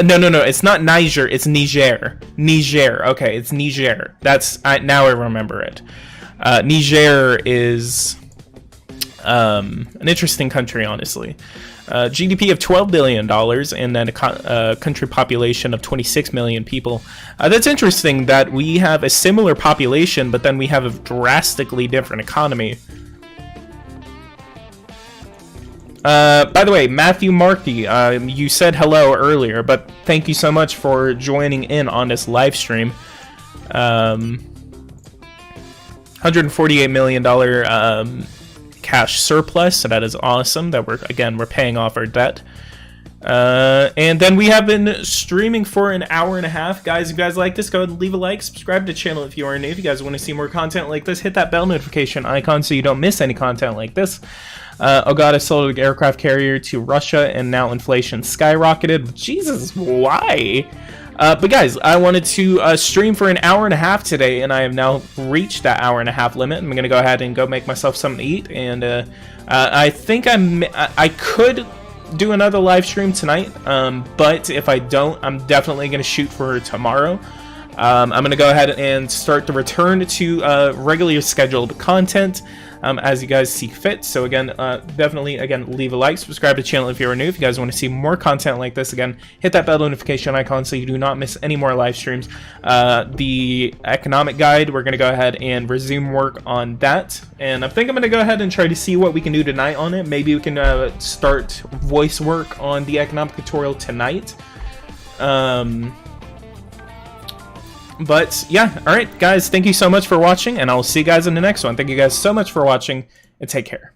No, it's not Niger, it's Niger. Niger, okay, it's Niger. Now I remember it. Niger is an interesting country, honestly. GDP of $12 billion, and then a country population of 26 million people. That's interesting that we have a similar population, but then we have a drastically different economy. By the way, Matthew Markey, you said hello earlier, but thank you so much for joining in on this live stream. $148 million cash surplus, so that is awesome that we're paying off our debt. And then we have been streaming for an hour and a half. Guys, if you guys like this, go ahead and leave a like, subscribe to the channel if you are new. If you guys want to see more content like this, hit that bell notification icon so you don't miss any content like this. Ogata sold an aircraft carrier to Russia, and now inflation skyrocketed. Jesus, why? But guys, I wanted to stream for an hour and a half today, and I have now reached that hour and a half limit. I'm gonna go ahead and go make myself something to eat, and I think I could do another live stream tonight, but if I don't, I'm definitely gonna shoot for tomorrow. I'm going to go ahead and start the return to regularly scheduled content as you guys see fit. So again, definitely, leave a like, subscribe to the channel if you're new. If you guys want to see more content like this, again, hit that bell notification icon so you do not miss any more live streams. The economic guide, we're going to go ahead and resume work on that. And I think I'm going to go ahead and try to see what we can do tonight on it. Maybe we can start voice work on the economic tutorial tonight. But yeah, alright guys, thank you so much for watching, and I'll see you guys in the next one. Thank you guys so much for watching, and take care.